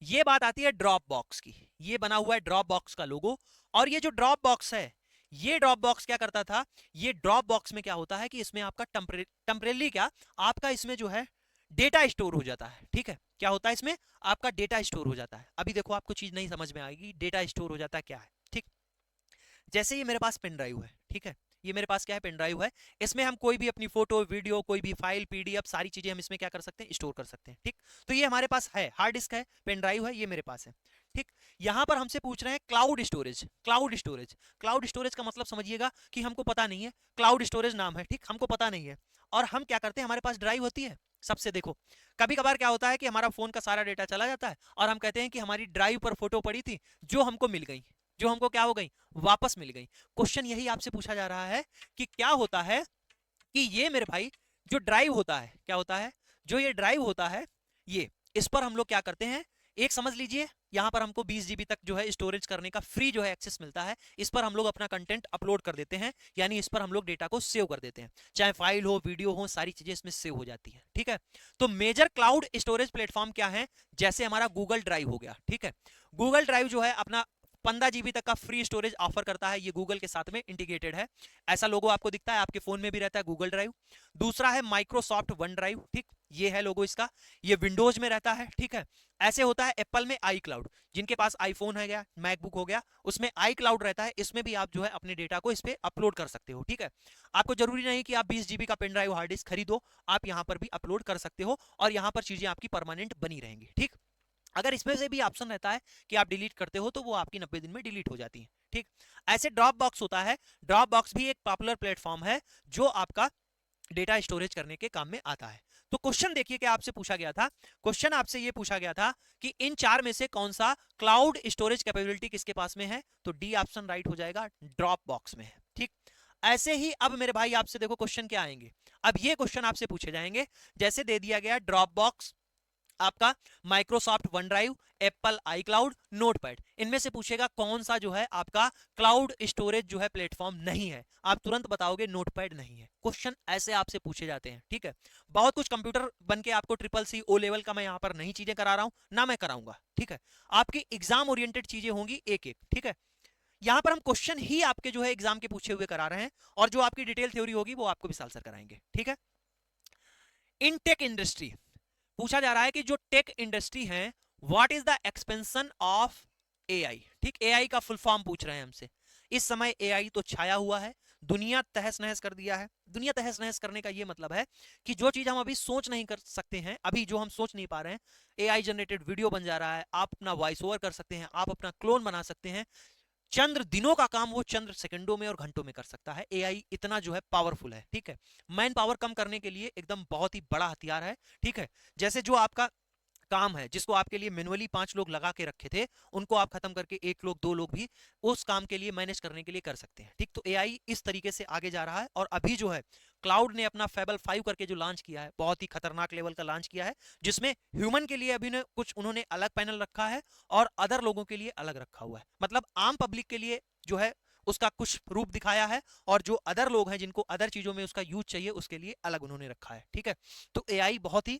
ये बात आती है ड्रॉप बॉक्स की। ये बना हुआ है ड्रॉप बॉक्स का लोगो। और ये जो ड्रॉप बॉक्स है, ये ड्रॉप बॉक्स क्या करता था, ये ड्रॉप बॉक्स में क्या होता है कि इसमें आपका टेम्परेली क्या, आपका इसमें जो है डेटा स्टोर हो जाता है, ठीक है। क्या होता है इसमें, आपका डेटा स्टोर हो जाता है। अभी देखो आपको चीज नहीं समझ में आएगी, डेटा स्टोर हो जाता है क्या है, ठीक। जैसे ये मेरे पास पेन ड्राइव है, ठीक है। ये मेरे पास क्या है, पेन ड्राइव है। इसमें हम कोई भी अपनी फोटो, वीडियो, कोई भी फाइल, पीडीएफ, सारी चीजें हम इसमें क्या कर सकते हैं, स्टोर कर सकते हैं, ठीक। तो ये हमारे पास है, हार्ड डिस्क है, पेन ड्राइव है, ये मेरे पास है, ठीक। यहां पर हमसे पूछ रहे हैं cloud storage. Cloud storage, cloud storage का मतलब समझिएगा कि हमको पता नहीं है, क्लाउड स्टोरेज नाम है, ठीक, हमको पता नहीं है। और हम क्या करते हैं, हमारे पास ड्राइव होती है सबसे। देखो कभी कभार क्या होता है कि हमारा फोन का सारा डेटा चला जाता है और हम कहते हैं कि हमारी ड्राइव पर फोटो पड़ी थी, जो हमको मिल गई, जो हमको क्या हो गई, वापस मिल गई। क्वेश्चन यही आपसे पूछा जा रहा है कि क्या होता है कि ये मेरे भाई जो ड्राइव होता है, क्या होता है, जो ये ड्राइव होता है, ये इस पर हम लोग क्या करते हैं, एक समझ लीजिए यहां पर हमको 20 जीबी तक जो है स्टोरेज करने का फ्री जो है एक्सेस मिलता है। इस पर हम लोग अपना कंटेंट अपलोड कर देते हैं, यानी इस पर हम लोग डेटा को सेव कर देते हैं, चाहे फाइल हो, वीडियो हो, सारी चीजें इसमें सेव हो जाती है, ठीक है। तो मेजर क्लाउड स्टोरेज प्लेटफॉर्म क्या है, जैसे हमारा गूगल ड्राइव हो गया, ठीक है। गूगल ड्राइव जो है अपना 15 जीबी तक का फ्री स्टोरेज ऑफर करता है, ये गूगल के साथ में इंटीग्रेटेड है। ऐसा लोगो आपको दिखता है, आपके फोन में भी रहता है गूगल ड्राइव। दूसरा है माइक्रोसॉफ्ट वन ड्राइव, ठीक, ये है लोगो इसका, ये विंडोज में रहता है, ठीक है। ऐसे होता है एप्पल में आई क्लाउड, जिनके पास आईफोन है गया, मैकबुक हो गया, उसमें आई क्लाउड रहता है। इसमें भी आप जो है अपने डेटा को इस पे अपलोड कर सकते हो, ठीक है। आपको जरूरी नहीं कि आप 20 जीबी का पेन ड्राइव हार्ड डिस्क खरीदो, आप यहां पर भी अपलोड कर सकते हो और यहां पर चीजें आपकी परमानेंट बनी रहेंगी, ठीक। अगर इसमें से भी ऑप्शन रहता है कि आप डिलीट करते हो, तो वो आपकी 90 दिन में डिलीट हो जाती है, ठीक। ऐसे ड्रॉप बॉक्स होता है। ड्रॉप बॉक्स भी एक पॉपुलर प्लेटफॉर्म है जो आपका डेटा स्टोरेज करने के काम में आता है। तो क्वेश्चन देखिए क्या आपसे पूछा गया था। क्वेश्चन आपसे ये पूछा गया था कि इन चार में से कौन सा क्लाउड स्टोरेज कैपेबिलिटी किसके पास में है, तो डी ऑप्शन राइट हो जाएगा, ड्रॉप बॉक्स में है, ठीक। ऐसे ही अब मेरे भाई आपसे देखो क्वेश्चन क्या आएंगे। अब ये क्वेश्चन आपसे पूछे जाएंगे, जैसे दे दिया गया ड्रॉप बॉक्स, आपका माइक्रोसॉफ्ट वन ड्राइव, एप्पल आई क्लाउड, नोटपैड, इनमें से पूछेगा कौन सा जो है आपका क्लाउड स्टोरेज जो है प्लेटफॉर्म नहीं है। आप तुरंत बताओगे नोटपैड नहीं है। क्वेश्चन ऐसे आपसे पूछे जाते हैं, ठीक है। बहुत कुछ कंप्यूटर बन के आपको ट्रिपल सी ओ लेवल का मैं यहां पर नहीं चीजें करा रहा हूं, ना मैं कराऊंगा, ठीक है। आपकी एग्जाम ओरिएंटेड चीजें होंगी एक एक, ठीक है। यहां पर हम क्वेश्चन ही आपके जो है एग्जाम के पूछे हुए करा रहे हैं, और जो आपकी डिटेल थ्योरी होगी वो आपको विशाल सर कराएंगे, ठीक है। इन टेक इंडस्ट्री पूछा जा रहा है कि जो टेक इंडस्ट्री है, what is the expansion of AI, ठीक। एआई का फुल फॉर्म पूछ रहे हैं हमसे। इस समय एआई तो छाया हुआ है, दुनिया तहस नहस कर दिया है। दुनिया तहस नहस करने का ये मतलब है कि जो चीज हम अभी सोच नहीं कर सकते हैं, अभी जो हम सोच नहीं पा रहे हैं, एआई जनरेटेड वीडियो बन जा रहा है, आप अपना वॉइस ओवर कर सकते हैं, आप अपना क्लोन बना सकते हैं। चंद्र दिनों का काम वो चंद्र सेकंडों में और घंटों में कर सकता है। एआई इतना जो है पावरफुल है, ठीक है। मैन पावर कम करने के लिए एकदम बहुत ही बड़ा हथियार है, ठीक है। जैसे जो आपका काम है, जिसको आपके लिए मैनुअली 5 लोग लगा के रखे थे, उनको आप खत्म करके 1 लोग 2 लोग भी उस काम के लिए मैनेज करने के लिए कर सकते हैं, ठीक। तो एआई इस तरीके से आगे जा रहा है। और अभी जो है क्लाउड ने अपना फेबल 5 करके जो लॉन्च किया है, बहुत ही खतरनाक लेवल का लॉन्च किया है, जिसमें ह्यूमन के लिए अभी ने कुछ उन्होंने अलग पैनल रखा है और अदर लोगों के लिए अलग रखा हुआ है। मतलब आम पब्लिक के लिए जो है उसका कुछ रूप दिखाया है, और जो अदर लोग हैं जिनको अदर चीजों में उसका यूज चाहिए, उसके लिए अलग उन्होंने रखा है, ठीक है। तो एआई बहुत ही,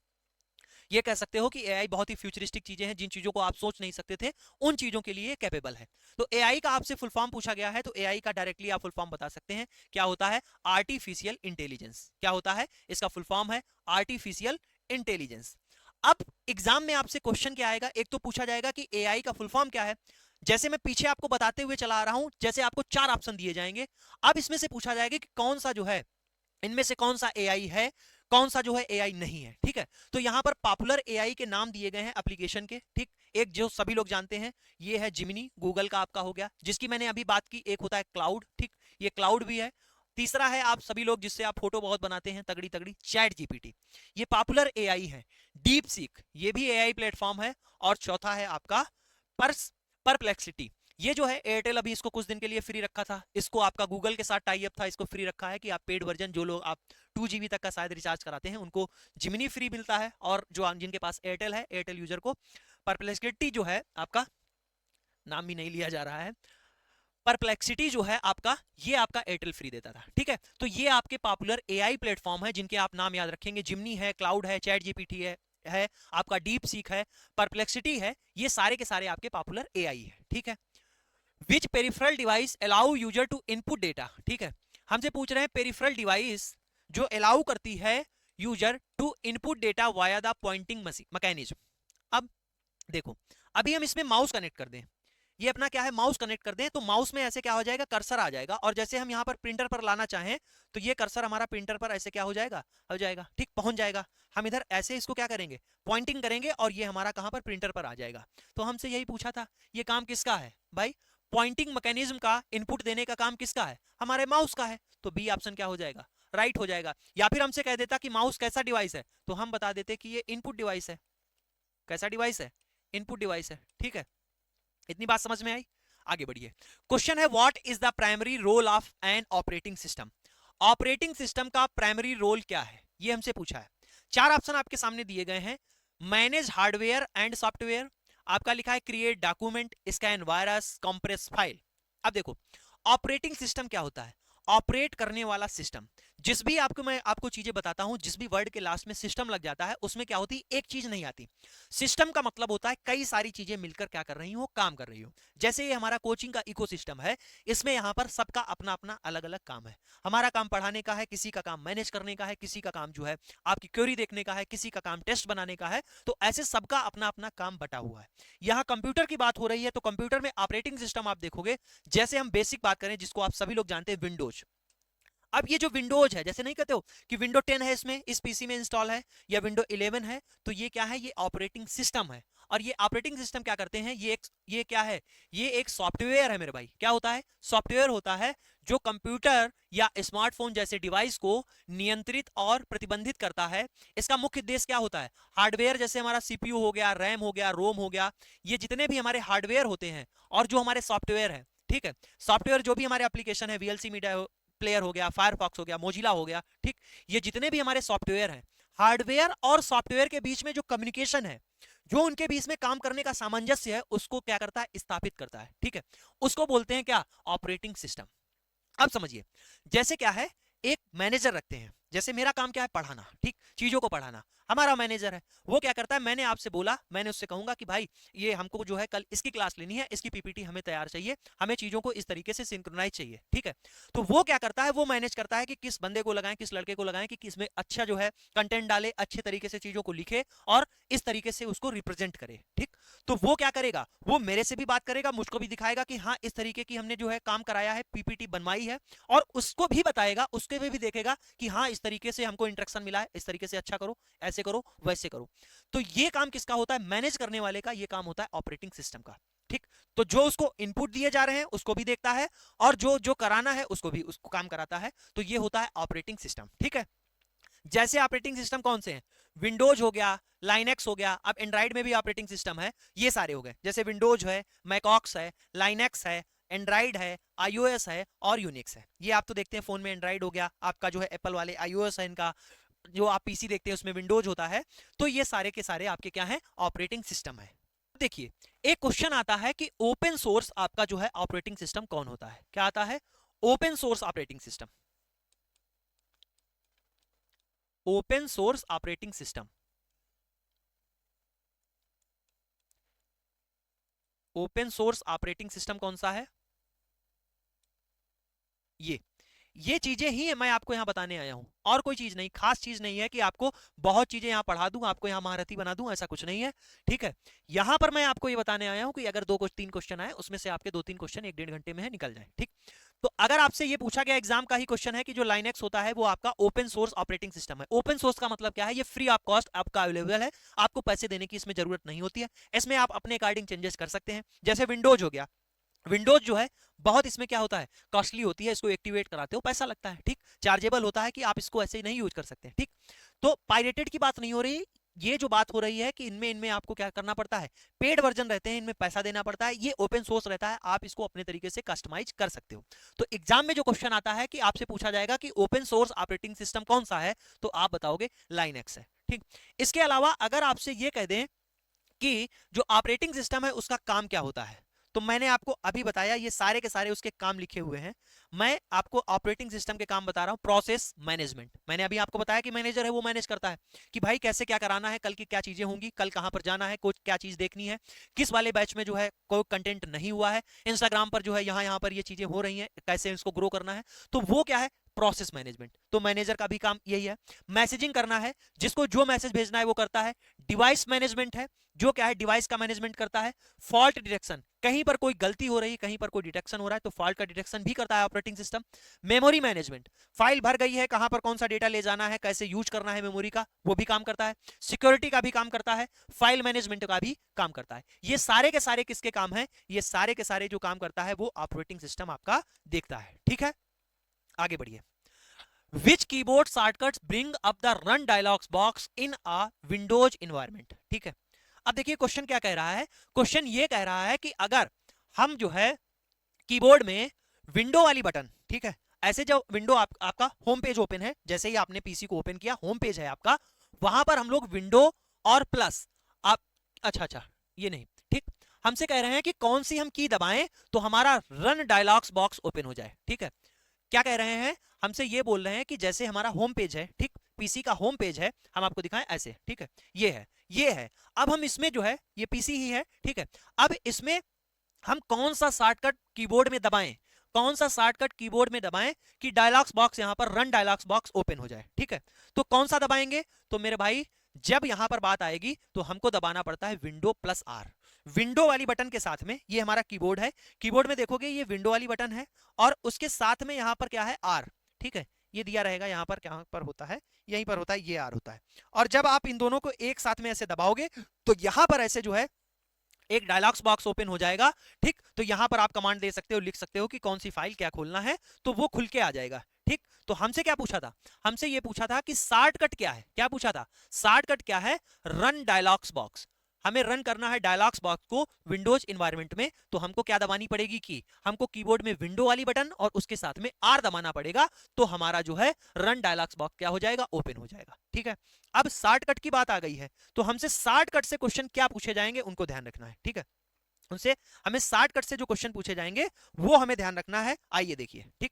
ये कह सकते हो कि एआई बहुत ही फ्यूचरिस्टिक चीजें हैं, जिन चीजों को आप सोच नहीं सकते थे उन चीजों के लिए कैपेबल है। तो एआई का आपसे फुल फॉर्म पूछा गया है, तो एआई का डायरेक्टली आप फुल फॉर्म बता सकते हैं। क्या होता है, आर्टिफिशियल इंटेलिजेंस। क्या होता है, इसका फुल फॉर्म है आर्टिफिशियल इंटेलिजेंस। अब एग्जाम में आपसे क्वेश्चन क्या आएगा, एक तो पूछा जाएगा कि एआई का फुल फॉर्म क्या है। जैसे मैं पीछे आपको बताते हुए चला आ रहा हूं, जैसे आपको 4 ऑप्शन दिए जाएंगे, अब इसमें से पूछा जाएगा कि कौन सा जो है, इनमें से कौन सा एआई है, कौन सा जो है एआई नहीं है, ठीक है। तो यहां पर पॉपुलर एआई के नाम दिए गए हैं एप्लीकेशन के, ठीक। एक जो सभी लोग जानते हैं ये है जिमिनी, गूगल का आपका हो गया, जिसकी मैंने अभी बात की। एक होता है क्लाउड, ठीक, ये क्लाउड भी है। तीसरा है आप सभी लोग जिससे आप फोटो बहुत बनाते हैं तगड़ी तगड़ी, चैट जीपीटी, ये पॉपुलर एआई है। डीप सीक, ये भी एआई प्लेटफॉर्म है। और चौथा है आपका परप्लेक्सिटी, ये जो है एयरटेल अभी इसको कुछ दिन के लिए फ्री रखा था, इसको आपका गूगल के साथ टाई अप था, इसको फ्री रखा है कि आप पेड वर्जन, जो लोग आप 2 GB तक का शायद रिचार्ज कराते हैं उनको जिमिनी फ्री मिलता है, और जो जिनके पास एयरटेल है, एयरटेल यूजर को परप्लेक्सिटी जो है आपका, नाम भी नहीं लिया जा रहा है, परप्लेक्सिटी जो है आपका, ये आपका एयरटेल फ्री देता था, ठीक है। तो ये आपके पॉपुलर एआई प्लेटफॉर्म है जिनके आप नाम याद रखेंगे, जिमनी है, क्लाउड है, चैट जीपीटी है आपका डीप सीक है, परप्लेक्सिटी है, ये सारे के सारे आपके पॉपुलर एआई है, ठीक है। Which peripheral device allow user to input data, ठीक है, हमसे पूछ रहे हैं पेरिफेरल डिवाइस जो अलाउ करती है user to input data via the pointing mechanism. अब देखो, अभी हम इसमें माउस कनेक्ट कर दें, ये अपना क्या है, माउस कनेक्ट कर दें, तो माउस में ऐसे क्या हो जाएगा, कर्सर आ जाएगा, और जैसे हम यहाँ पर प्रिंटर पर लाना चाहें तो ये कर्सर हमारा प्रिंटर पर ऐसे क्या हो जाएगा, ठीक, पहुंच जाएगा। हम इधर ऐसे इसको क्या करेंगे, पॉइंटिंग करेंगे, और ये हमारा कहां पर, प्रिंटर पर आ जाएगा। तो हमसे यही पूछा था, ये काम किसका है भाई, पॉइंटिंग मैकेनिज्म का इनपुट देने का काम किसका है, हमारे माउस का है। तो बी ऑप्शन क्या हो जाएगा, राइट हो जाएगा। या फिर हमसे कह देता कि माउस कैसा डिवाइस है, तो हम बता देते कि ये इनपुट डिवाइस है। कैसा डिवाइस है, इनपुट डिवाइस है, ठीक है। इतनी बात समझ में आई, आगे बढ़िए। क्वेश्चन है what is the primary role of an operating system. Operating system का प्राइमरी रोल क्या है, ये हमसे पूछा है। 4 ऑप्शन आपके सामने दिए गए हैं। मैनेज हार्डवेयर एंड सॉफ्टवेयर, आपका लिखा है create document, scan virus, compress file. अब देखो, ऑपरेटिंग सिस्टम क्या होता है, ऑपरेट करने वाला सिस्टम। जिस भी मैं आपको चीजें बताता हूं, जिस भी वर्ड के लास्ट में सिस्टम लग जाता है उसमें क्या होती है, एक चीज नहीं आती। सिस्टम का मतलब होता है कई सारी चीजें मिलकर क्या कर रही हो, काम कर रही हो। जैसे ये हमारा कोचिंग का इकोसिस्टम है, इसमें यहाँ पर सबका अपना अपना अलग अलग काम है। हमारा काम पढ़ाने का है, किसी का काम मैनेज करने का है, किसी का काम जो है आपकी क्वेरी देखने का है, किसी का काम टेस्ट बनाने का है। तो ऐसे सबका अपना अपना काम बटा हुआ है। यहाँ कंप्यूटर की बात हो रही है, तो कंप्यूटर में ऑपरेटिंग सिस्टम आप देखोगे, जैसे हम बेसिक बात करें जिसको आप सभी लोग जानते हैं, विंडोज। अब ये जो विंडोज है, जैसे नहीं कहते हो कि विंडो 10 है इसमें, इस पीसी में इंस्टॉल है, या विंडो 11 है, तो ये क्या है, ये ऑपरेटिंग सिस्टम है। और ये ऑपरेटिंग सिस्टम क्या करते हैं, ये क्या है, ये एक सॉफ्टवेयर है मेरे भाई। क्या होता है, सॉफ्टवेयर होता है जो कंप्यूटर या स्मार्टफोन जैसे डिवाइस को नियंत्रित और प्रतिबंधित करता है। इसका मुख्य उद्देश्य क्या होता है, हार्डवेयर जैसे हमारा सीपीयू हो गया, रैम हो गया, रोम हो गया, ये जितने भी हमारे हार्डवेयर होते हैं और जो हमारे सॉफ्टवेयर है, ठीक है, सॉफ्टवेयर जो भी हमारे एप्लीकेशन है, वीएलसी मीडिया प्लेयर हो गया, फायरफॉक्स हो गया, मोजिला हो गया, ठीक, ये जितने भी हमारे सॉफ्टवेयर हैं, हार्डवेयर और सॉफ्टवेयर के बीच में जो कम्युनिकेशन है, जो उनके बीच में काम करने का सामंजस्य है, उसको क्या करता है, स्थापित करता है, ठीक है, उसको बोलते हैं क्या, ऑपरेटिंग सिस्टम। अब समझिए, जैसे क्या है, एक मैनेजर रखते हैं, जैसे मेरा काम क्या है, पढ़ाना, ठीक, चीजों को पढ़ाना। हमारा मैनेजर है, वो क्या करता है, मैंने आपसे बोला, मैंने उससे कहूंगा कि भाई ये हमको जो है कल इसकी क्लास लेनी है, इसकी पीपीटी हमें तैयार चाहिए, हमें चीजों को इस तरीके से सिंक्रोनाइज चाहिए, ठीक है। तो वो क्या करता है, वो मैनेज करता है कि किस बंदे को लगाएं, किस लड़के को लगाएं, कि किसमें अच्छा जो है कंटेंट डाले, अच्छे तरीके से चीजों को लिखे और इस तरीके से उसको रिप्रेजेंट करे, ठीक। तो वो क्या करेगा, वो मेरे से भी बात करेगा, मुझको भी दिखाएगा कि हाँ इस तरीके की हमने जो है काम कराया है, पीपीटी बनवाई है, और उसको भी बताएगा, उसके भी देखेगा कि हाँ इस तरीके से हमको इंस्ट्रक्शन मिला है, इस तरीके से अच्छा करो, ऐसे करो, वैसे करो। तो ये काम किसका होता है, मैनेज करने वाले का ये काम होता है ऑपरेटिंग सिस्टम का, ठीक। तो जो उसको इनपुट दिए जा रहे हैं उसको भी देखता है, और जो जो कराना है उसको भी उसको काम कराता है। तो ये होता है ऑपरेटिंग सिस्टम, ठीक है। जैसे ऑपरेटिंग सिस्टम कौन से हैं, विंडोज हो गया, लाइनेक्स हो गया, अब एंड्रॉइड में भी ऑपरेटिंग सिस्टम है, ये सारे हो गए, जैसे विंडोज है, मैकऑक्स है, लाइनेक्स है, एंड्रॉइड है, आईओएस है और यूनिक्स है। ये आप तो देखते हैं फोन में एंड्रॉइड हो गया, आपका जो है एप्पल वाले आईओएस है, इनका जो आप पीसी देखते हैं उसमें विंडोज होता है। तो ये सारे के सारे आपके क्या है, ऑपरेटिंग सिस्टम है। देखिए, एक क्वेश्चन आता है कि ओपन सोर्स आपका जो है ऑपरेटिंग सिस्टम कौन होता है, क्या आता है, open source operating system. Open source operating system, open source operating system कौन सा है, ये चीजें ही मैं आपको यहां बताने आया हूं, और कोई चीज नहीं, खास चीज नहीं है कि आपको बहुत चीजें यहां पढ़ा दूं, आपको यहां महारथी बना दूं, ऐसा कुछ नहीं है, ठीक है। यहां पर मैं आपको ये बताने आया हूं कि अगर 2 3 क्वेश्चन आए, उसमें से आपके 2 3 क्वेश्चन 1 1.5 घंटे में है निकल जाए, ठीक। तो अगर आपसे ये पूछा गया एग्जाम का ही क्वेश्चन है कि जो लाइनेक्स होता है वो आपका ओपन सोर्स ऑपरेटिंग सिस्टम है। ओपन सोर्स का मतलब क्या है, ये फ्री ऑफ कॉस्ट आपका अवेलेबल है, आपको पैसे देने की इसमें जरूरत नहीं होती है। इसमें आप अपने अकॉर्डिंग चेंजेस कर सकते हैं। जैसे विंडोज हो गया, विंडोज जो है बहुत इसमें क्या होता है, कॉस्टली होती है, इसको एक्टिवेट कराते हो पैसा लगता है, ठीक, चार्जेबल होता है कि आप इसको ऐसे ही नहीं यूज कर सकते, ठीक। तो पायरेटेड की बात नहीं हो रही, ये जो बात हो रही है कि इनमें इनमें आपको क्या करना पड़ता है, पेड वर्जन रहते हैं, इनमें पैसा देना पड़ता है, ये ओपन सोर्स रहता है, आप इसको अपने तरीके से कस्टमाइज कर सकते हो। तो एग्जाम में जो क्वेश्चन आता है कि आपसे पूछा जाएगा कि ओपन सोर्स ऑपरेटिंग सिस्टम कौन सा है, तो आप बताओगे लाइनेक्स है, ठीक। इसके अलावा अगर आपसे ये कह दें कि जो ऑपरेटिंग सिस्टम है उसका काम क्या होता है, तो मैंने आपको अभी बताया, ये सारे के सारे उसके काम लिखे हुए हैं। मैं आपको ऑपरेटिंग सिस्टम के काम बता रहा हूं। प्रोसेस मैनेजमेंट, मैंने अभी आपको बताया कि मैनेजर है वो मैनेज करता है कि भाई कैसे क्या कराना है, कल की क्या चीजें होंगी, कल कहां पर जाना है, कुछ क्या चीज देखनी है, किस वाले बैच में जो है कोई कंटेंट नहीं हुआ है, इंस्टाग्राम पर जो है यहाँ पर ये चीजें हो रही हैं, कैसे इसको ग्रो करना है, तो वो क्या है, प्रोसेस मैनेजमेंट। तो मैनेजर का भी काम यही है। मैसेजिंग करना है, जिसको जो मैसेज भेजना है वो करता है। डिवाइस मैनेजमेंट है, जो क्या है डिवाइस का मैनेजमेंट करता है। फॉल्ट डिटेक्शन, कहीं पर कोई गलती हो रही है, कहीं पर कोई डिटेक्शन हो रहा है, तो फॉल्ट का डिटेक्शन भी करता है operating system. Memory management, file भर गई है, कहां पर कौन सा डेटा ले जाना है, कैसे यूज करना है मेमोरी का, वो भी काम करता है। सिक्योरिटी का भी काम करता है, फाइल मैनेजमेंट का भी काम करता है। ये सारे के सारे किसके काम है, ये सारे के सारे जो काम करता है वो ऑपरेटिंग सिस्टम आपका देखता है, ठीक है। आगे बढ़िए। Which keyboard shortcuts bring up the run dialogs box in a Windows environment, ठीक है। अब देखिए क्वेश्चन क्या कह रहा है, क्वेश्चन ये कह रहा है कि अगर हम जो है कीबोर्ड में विंडो वाली बटन, ठीक है, ऐसे जब विंडो आपका होम पेज ओपन है, जैसे ही आपने पीसी को ओपन किया, होम पेज है आपका, वहां पर हम लोग विंडो और प्लस आप, अच्छा ये नहीं, ठीक, हमसे कह रहे हैं कि कौन सी हम की दबाएं तो हमारा रन डायलॉग्स बॉक्स ओपन हो जाए, ठीक है। क्या कह रहे हैं, हमसे ये बोल रहे हैं कि जैसे हमारा होम पेज है, ठीक, पीसी का होम पेज है, हम आपको दिखाएं ऐसे, ठीक है, ये है, ये है। अब हम इसमें जो है, ये पीसी ही है, ठीक है, अब इसमें हम कौन सा शॉर्टकट कीबोर्ड में दबाएं, कौन सा शॉर्टकट कीबोर्ड में दबाएं कि डायलॉग्स बॉक्स यहां पर रन डायलॉग्स बॉक्स ओपन हो जाए, ठीक है। तो कौन सा दबाएंगे, तो मेरे भाई जब यहां पर बात आएगी तो हमको दबाना पड़ता है विंडो प्लस आर। विंडो वाली बटन के साथ में, ये हमारा कीबोर्ड है, कीबोर्ड में देखोगे ये विंडो वाली बटन है, और उसके साथ में यहां पर क्या है, आर, ठीक है, ये दिया रहेगा यहां पर, कहां पर होता है, यहीं पर होता है, ये आर होता है। और जब आप इन दोनों को एक साथ में ऐसे दबाओगे तो यहां पर ऐसे जो है एक डायलॉग्स बॉक्स ओपन हो जाएगा, ठीक। तो यहां पर आप कमांड दे सकते हो, लिख सकते हो कि कौन सी फाइल क्या खोलना है, तो वो खुल के आ जाएगा, ठीक। तो हमसे क्या पूछा था, हमसे ये पूछा था कि शॉर्टकट क्या है, क्या पूछा था, शॉर्टकट क्या है, रन डायलॉग्स बॉक्स। हमें रन करना है डायलॉग्स बॉक्स को विंडोज इन्वायरमेंट में, तो हमको क्या दबानी पड़ेगी कि हमको कीबोर्ड में विंडो वाली बटन और उसके साथ में आर दबाना पड़ेगा, तो हमारा जो है रन डायलॉग्स बॉक्स क्या हो जाएगा, ओपन हो जाएगा, ठीक है। अब शॉर्टकट की बात आ गई है, तो हमसे शॉर्टकट से क्वेश्चन क्या पूछे जाएंगे उनको ध्यान रखना है, ठीक है। उनसे हमें शॉर्टकट से जो क्वेश्चन पूछे जाएंगे वो हमें ध्यान रखना है। आइए देखिए, ठीक,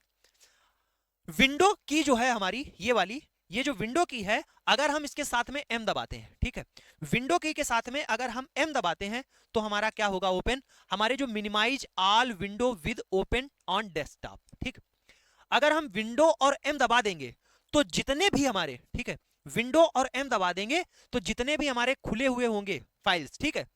विंडो की जो है हमारी ये वाली, ये जो विंडो की है, अगर हम इसके साथ में एम दबाते हैं, ठीक है, विंडो की के साथ में अगर हम एम दबाते हैं तो हमारा क्या होगा, ओपन, हमारे जो minimise all window with open on desktop, ठीक। अगर हम विंडो और एम दबा देंगे तो जितने भी हमारे, ठीक है, विंडो और एम दबा देंगे तो जितने भी हमारे खुले हुए होंगे फाइल्स, ठीक है,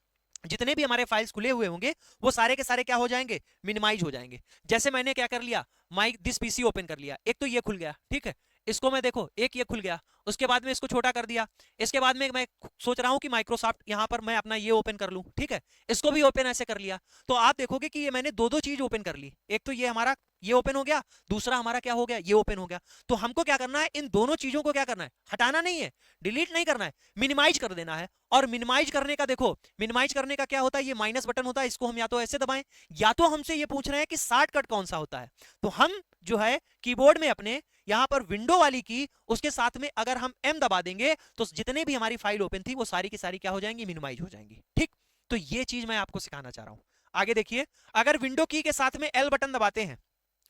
जितने भी हमारे फाइल्स खुले हुए होंगे वो सारे के सारे क्या हो जाएंगे, मिनिमाइज हो जाएंगे। जैसे मैंने क्या कर लिया, माइक दिस पीसी ओपन कर लिया, एक तो ये खुल गया, ठीक है, इसको मैं देखो एक ये खुल गया, उसके बाद में इसको छोटा कर दिया, इसके बाद में मैं सोच रहा हूं कि माइक्रोसॉफ्ट यहां पर मैं अपना ये ओपन कर लूं, ठीक है, इसको भी ओपन ऐसे कर लिया, तो आप देखोगे कि ये मैंने दो दो चीज ओपन कर ली, एक तो ये हमारा ये ओपन हो गया, दूसरा हमारा क्या हो गया, ये ओपन हो गया। तो हमको क्या करना है, इन दोनों चीजों को क्या करना है, हटाना नहीं है, डिलीट नहीं करना है, मिनिमाइज कर देना है। और मिनिमाइज करने का देखो, मिनिमाइज करने का क्या होता है, ये माइनस बटन होता है, इसको हम या तो ऐसे दबाएं, या तो हमसे ये पूछ रहे हैं कि शॉर्टकट कौन सा होता है, तो हम जो है कीबोर्ड में अपने यहां पर विंडो वाली की, उसके साथ में अगर हम एम दबा देंगे तो जितने भी हमारी फाइल ओपन थी वो सारी की सारी क्या हो जाएंगी, मिनिमाइज हो जाएंगी, ठीक। तो ये चीज मैं आपको सिखाना चाह रहा हूं। आगे देखिए, अगर विंडो की के साथ में एल बटन दबाते हैं,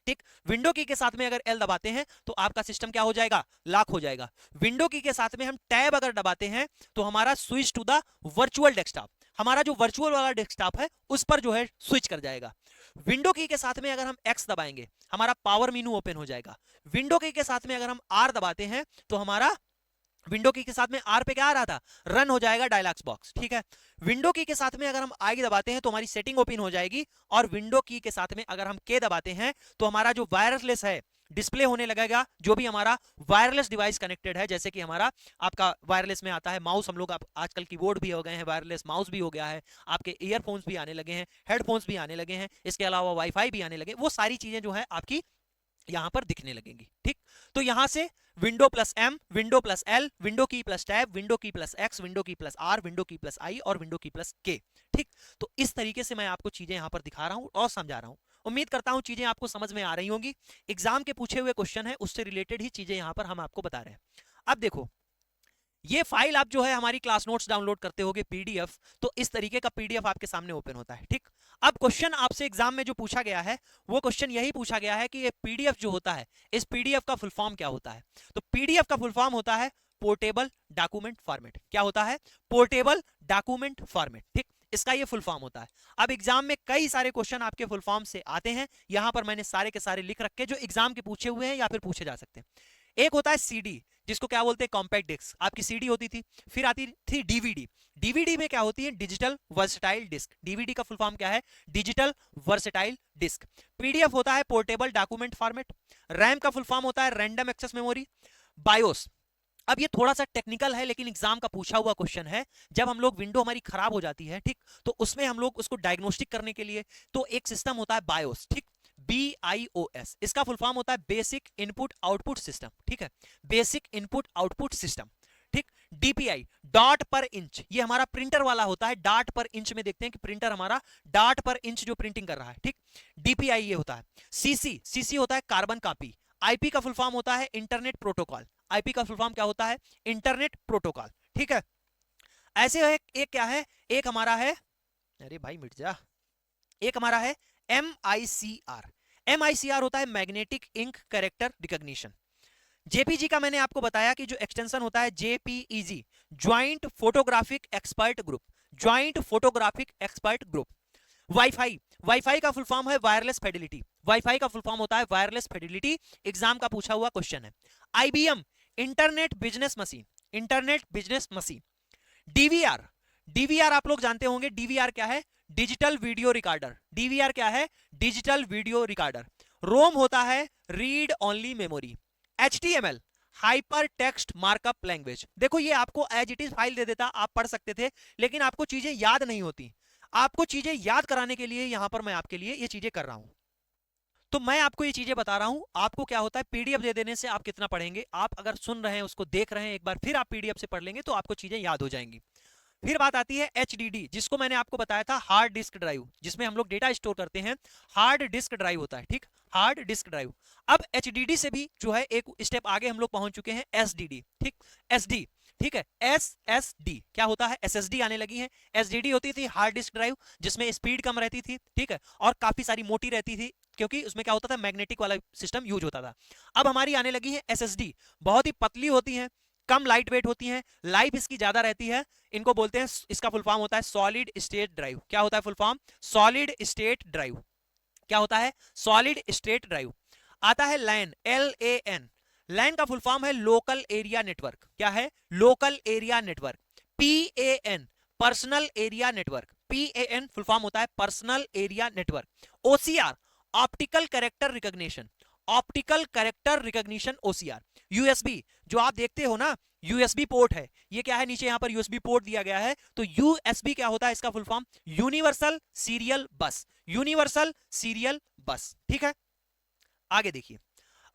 ठीक, विंडो की के साथ में अगर एल दबाते हैं तो आपका सिस्टम क्या हो जाएगा, लॉक हो जाएगा। विंडो की के साथ में हम टैब अगर दबाते हैं तो हमारा switch to the virtual desktop, हमारा जो वर्चुअल वाला डेस्कटॉप है उस पर जो है स्विच कर जाएगा। विंडो की के साथ में अगर हम एक्स दबाएंगे हमारा पावर मेनू ओपन हो जाएगा। विंडो की के साथ में अगर हम आर दबाते हैं तो हमारा विंडो की के साथ में आर पे क्या आ रहा था, रन हो जाएगा डायलॉग्स बॉक्स, ठीक है। विंडो की के साथ में अगर हम आई दबाते हैं तो हमारी सेटिंग ओपन हो जाएगी, और विंडो की के साथ में अगर हम के दबाते हैं तो हमारा जो वायरलेस है डिस्प्ले होने लगेगा, जो भी हमारा वायरलेस डिवाइस कनेक्टेड है, जैसे कि हमारा आपका वायरलेस में आता है माउस, हम लोग आजकल कीबोर्ड भी हो गए हैं, वायरलेस माउस भी हो गया है, आपके ईयरफोन्स भी आने लगे हैं, हेडफोन्स भी आने लगे हैं, इसके अलावा वाईफाई भी आने लगे, वो सारी चीजें जो है आपकी यहां पर दिखने लगेंगी, ठीक। तो यहां से window plus M, window plus L, window की प्लस टैब, विंडो की प्लस एक्स, विंडो की प्लस आर, विंडो की प्लस आई और विंडो की प्लस के, ठीक। तो इस तरीके से मैं आपको चीजें यहां पर दिखा रहा हूं और समझा रहा हूं। उम्मीद करता हूं चीजें आपको समझ में आ रही होंगी। एग्जाम के पूछे हुए क्वेश्चन है उससे रिलेटेड ही चीजें यहां पर हम आपको बता रहे हैं। अब देखो, ये फाइल आप जो है हमारी क्लास नोट्स डाउनलोड करते होगे पीडीएफ, तो इस तरीके का पीडीएफ आपके सामने ओपन होता है, ठीक। अब क्वेश्चन आपसे एग्जाम में जो पूछा गया है वो क्वेश्चन यही पूछा गया है कि ये पीडीएफ जो होता है, इस पीडीएफ का फुल फॉर्म क्या होता है। तो पीडीएफ का फुल फॉर्म होता है पोर्टेबल डॉक्यूमेंट फॉर्मेट। क्या होता है? पोर्टेबल डॉक्यूमेंट फॉर्मेट, ठीक, इसका ये फुल फॉर्म होता है। अब एग्जाम में कई सारे क्वेश्चन आपके फुल फॉर्म से आते हैं, यहां पर मैंने सारे के सारे लिख रखे जो एग्जाम के पूछे हुए हैं या फिर पूछे जा सकते हैं। एक होता है सीडी, जिसको क्या बोलते हैं, कॉम्पैक्ट डिस्क, आपकी सीडी होती थी। फिर आती थी डीवीडी, डीवीडी में क्या होती है, डिजिटल वर्सेटाइल डिस्क, डीवीडी का फुल फॉर्म क्या है, डिजिटल वर्सेटाइल डिस्क। पीडीएफ होता है पोर्टेबल डॉक्यूमेंट फॉर्मेट। रैम का फुल फॉर्म होता है रैंडम एक्सेस मेमोरी। बायोस, अब ये थोड़ा सा टेक्निकल है लेकिन एग्जाम का पूछा हुआ क्वेश्चन है। जब हम लोग विंडो हमारी खराब हो जाती है, ठीक, तो उसमें हम लोग उसको डायग्नोस्टिक करने के लिए तो एक सिस्टम होता है बायोस, ठीक, BIOS, इसका फुल फॉर्म होता है बेसिक इनपुट आउटपुट सिस्टम, ठीक है, बेसिक इनपुट आउटपुट सिस्टम, ठीक। DPI, डॉट पर इंच, ये हमारा प्रिंटर वाला होता है, डॉट पर इंच में देखते हैं कि प्रिंटर हमारा डॉट पर इंच जो प्रिंटिंग कर रहा है, ठीक, DPI ये होता है। CC होता है कार्बन कॉपी। IP का फुल फॉर्म होता है इंटरनेट प्रोटोकॉल, IP का फुल फॉर्म क्या होता है, इंटरनेट प्रोटोकॉल, ठीक है। ऐसे एक क्या है, एक हमारा है, अरे भाई मिट जा, एक हमारा है MICR। MICR होता है magnetic ink character recognition. JPG का मैंने आपको बताया कि जो एक्सटेंशन होता है JPEG, joint photographic expert group, joint photographic expert group. Wifi, wifi का फुल फॉर्म है वायरलेस फिडेलिटी, वाईफाई का फुल फॉर्म होता है वायरलेस फिडेलिटी, एग्जाम का पूछा हुआ क्वेश्चन है। IBM, internet business machine, internet business machine. DVR, DVR आप लोग जानते होंगे, डीवीआर क्या है, डिजिटल वीडियो रिकॉर्डर, डीवीआर क्या है, डिजिटल वीडियो रिकॉर्डर। रोम होता है read only memory. HTML, hyper text markup language. देखो ये आपको एज इट इज फाइल दे देता, आप पढ़ सकते थे, लेकिन आपको चीजें याद नहीं होती। आपको चीजें याद कराने के लिए यहां पर मैं आपके लिए ये चीजें कर रहा हूं। तो मैं आपको ये चीजें बता रहा हूं, आपको क्या होता है पीडीएफ दे देने से आप कितना पढ़ेंगे, आप अगर सुन रहे हैं उसको देख रहे हैं, एक बार फिर आप पीडीएफ से पढ़ लेंगे तो आपको चीजें याद हो जाएंगी। फिर बात आती है HDD, जिसको मैंने आपको बताया था हार्ड डिस्क ड्राइव, जिसमें हम लोग डेटा स्टोर करते हैं, हार्ड डिस्क ड्राइव होता है, ठीक, हार्ड डिस्क ड्राइव। अब HDD से भी जो है एक स्टेप आगे हम लोग पहुंच चुके हैं, SDD, ठीक, SD, ठीक है, SSD क्या होता है, SSD आने लगी है। SDD होती थी हार्ड डिस्क ड्राइव, जिसमें स्पीड कम रहती थी, ठीक है, और काफी सारी मोटी रहती थी, क्योंकि उसमें क्या होता था, मैग्नेटिक वाला सिस्टम यूज होता था। अब हमारी आने लगी है SSD, बहुत ही पतली होती है, कम लाइट वेट होती हैं, लाइफ इसकी ज्यादा रहती है। इनको बोलते हैं, इसका फुल फॉर्म होता है सॉलिड स्टेट ड्राइव। क्या होता है full form, solid state drive. क्या होता है, सॉलिड स्टेट ड्राइव। आता है लैन, LAN, लैन का फुल फॉर्म है लोकल एरिया नेटवर्क। क्या है, local area network. PAN, personal area network, PAN full form होता है personal area network. OCR, optical character recognition, optical character recognition OCR। USB, जो आप देखते हो ना, USB पोर्ट है, ये क्या है, नीचे यहां पर USB पोर्ट दिया गया है, तो USB क्या होता है, इसका फुल फॉर्म यूनिवर्सल सीरियल बस, यूनिवर्सल सीरियल बस, ठीक है। आगे देखिए,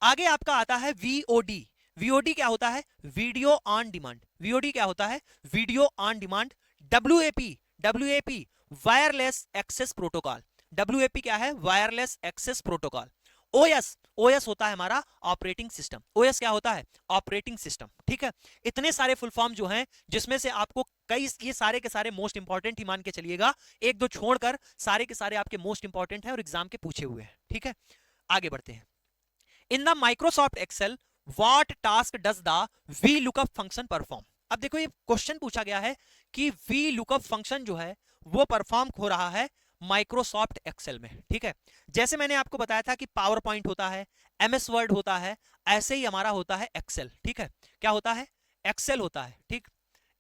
आगे आपका आता है VOD। VOD क्या होता है, वीडियो ऑन डिमांड। VOD क्या होता है, video on demand. WAP, wireless access protocol. WAP क्या है, वायरलेस एक्सेस प्रोटोकॉल। OS होता है हमारा ऑपरेटिंग सिस्टम। OS क्या होता है, ऑपरेटिंग सिस्टम, ठीक है। इतने सारे फुल फॉर्म जो हैं, जिसमें से आपको कई, ये सारे के सारे मोस्ट इंपॉर्टेंट ही मान के चलिएगा, एक दो छोड़कर सारे के सारे आपके मोस्ट इंपॉर्टेंट हैं और एग्जाम के पूछे हुए हैं, ठीक है। आगे बढ़ते हैं। In the Microsoft Excel what task does the V lookup function perform. अब देखो ये क्वेश्चन पूछा गया है कि वी लुकअप फंक्शन जो है वो परफॉर्म हो रहा है माइक्रोसॉफ्ट एक्सेल में, ठीक है। जैसे मैंने आपको बताया था कि पावर पॉइंट होता है, MS वर्ड होता है, ऐसे ही हमारा होता है एक्सेल, ठीक है। क्या होता है, एक्सेल होता है, ठीक।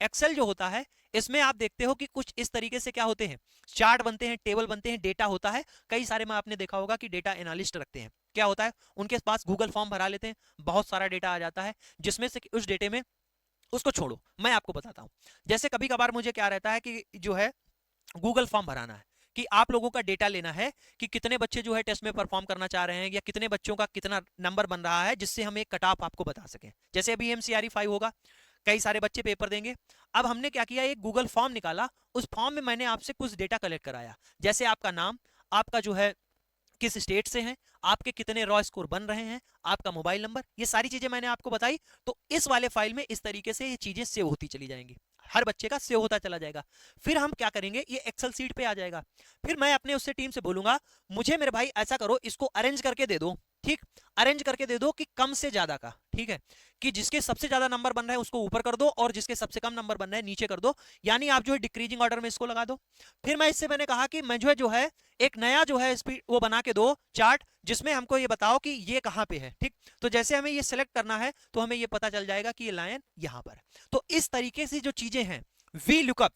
एक्सेल जो होता है इसमें आप देखते हो कि कुछ इस तरीके से क्या होते हैं, चार्ट बनते हैं, टेबल बनते हैं, डेटा होता है। कई सारे में आपने देखा होगा कि डेटा एनालिस्ट रखते हैं। क्या होता है, उनके पास गूगल फॉर्म भरा लेते हैं, बहुत सारा डेटा आ जाता है, जिसमें से उस डेटे में, उसको छोड़ो मैं आपको बताता हूं। जैसे कभी कभार मुझे क्या रहता है कि जो है गूगल फॉर्म भराना है, कि आप लोगों का डेटा लेना है कि कितने बच्चे जो है टेस्ट में परफॉर्म करना चाह रहे हैं, या कितने बच्चों का कितना नंबर बन रहा है, जिससे हम एक कट ऑफ आपको बता सकें। जैसे अभी एमसीआरई 5 होगा, कई सारे बच्चे पेपर देंगे। अब हमने क्या किया, एक गूगल फॉर्म निकाला, उस फॉर्म में मैंने आपसे कुछ डेटा कलेक्ट कराया, जैसे आपका नाम, आपका जो है किस स्टेट से हैं, आपके कितने रॉ स्कोर बन रहे हैं, आपका मोबाइल नंबर, ये सारी चीजें मैंने आपको बताई। तो इस वाले फाइल में इस तरीके से ये चीजें सेव होती चली जाएंगी, हर बच्चे का सेव होता चला जाएगा। फिर हम क्या करेंगे, ये एक्सेल सीट पे आ जाएगा। फिर मैं अपने उससे टीम से बोलूंगा, मुझे मेरे भाई ऐसा करो, इसको अरेंज करके दे दो, ठीक, अरेंज करके दे दो कि कम से ज्यादा का, ठीक है, कि जिसके सबसे ज्यादा नंबर बन रहे हैं उसको ऊपर कर दो, और जिसके सबसे कम नंबर बन रहे हैं नीचे कर दो, यानी आप जो है डिक्रीजिंग ऑर्डर में इसको लगा दो। फिर मैं इससे मैंने कहा कि मैं जो है एक नया जो है स्पीड वो बना के दो चार्ट, जिसमें हमको ये बताओ कि ये कहां पे है, ठीक। तो जैसे हमें ये सिलेक्ट करना है तो हमें ये पता चल जाएगा कि ये लाइन यहां पर है। तो इस तरीके से जो चीजें हैं, वी लुकअप,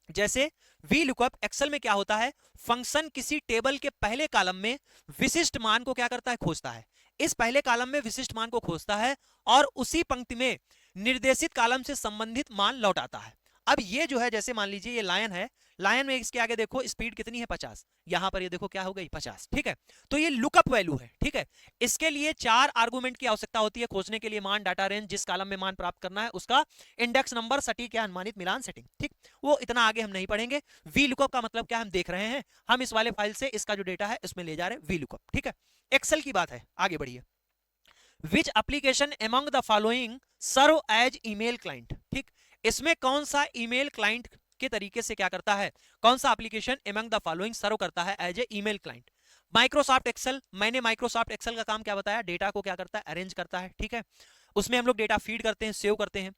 जैसे वी लुकअप एक्सेल में क्या होता है, फंक्शन किसी टेबल के पहले कॉलम में विशिष्ट मान को क्या करता है, खोजता है। इस पहले कॉलम में विशिष्ट मान को खोजता है और उसी पंक्ति में निर्देशित कॉलम से संबंधित मान लौटाता है। अब ये जो है, जैसे मान लीजिए ये लायन है, लायन में इसके आगे देखो स्पीड कितनी है, 50, यहां पर ये देखो क्या हो गई 50, ठीक है। तो ये लुकअप वैल्यू है, ठीक है। इसके लिए 4 आर्गुमेंट की आवश्यकता होती है खोजने के लिए, मान, डाटा रेंज, जिस कॉलम में मान प्राप्त करना है उसका इंडेक्स नंबर, सटीक या अनुमानित मिलान सेटिंग, ठीक। वो इतना आगे हम नहीं पढ़ेंगे। वी लुकअप का मतलब क्या हम देख रहे हैं, हम इस वाले फाइल से इसका जो डेटा है इसमें ले जा रहे हैं वी लुकअप, ठीक है। एक्सेल की बात है, आगे बढ़िए। Which application among the following serve as email client, ठीक। इसमें कौन सा ईमेल क्लाइंट के तरीके से क्या करता है, कौन सा application among the following serve करता है as a email client. Microsoft Excel, मैंने माइक्रोसॉफ्ट एक्सेल का काम क्या बताया, डेटा को क्या करता है, अरेंज करता है, ठीक है। उसमें हम लोग डेटा फीड करते हैं, सेव करते हैं।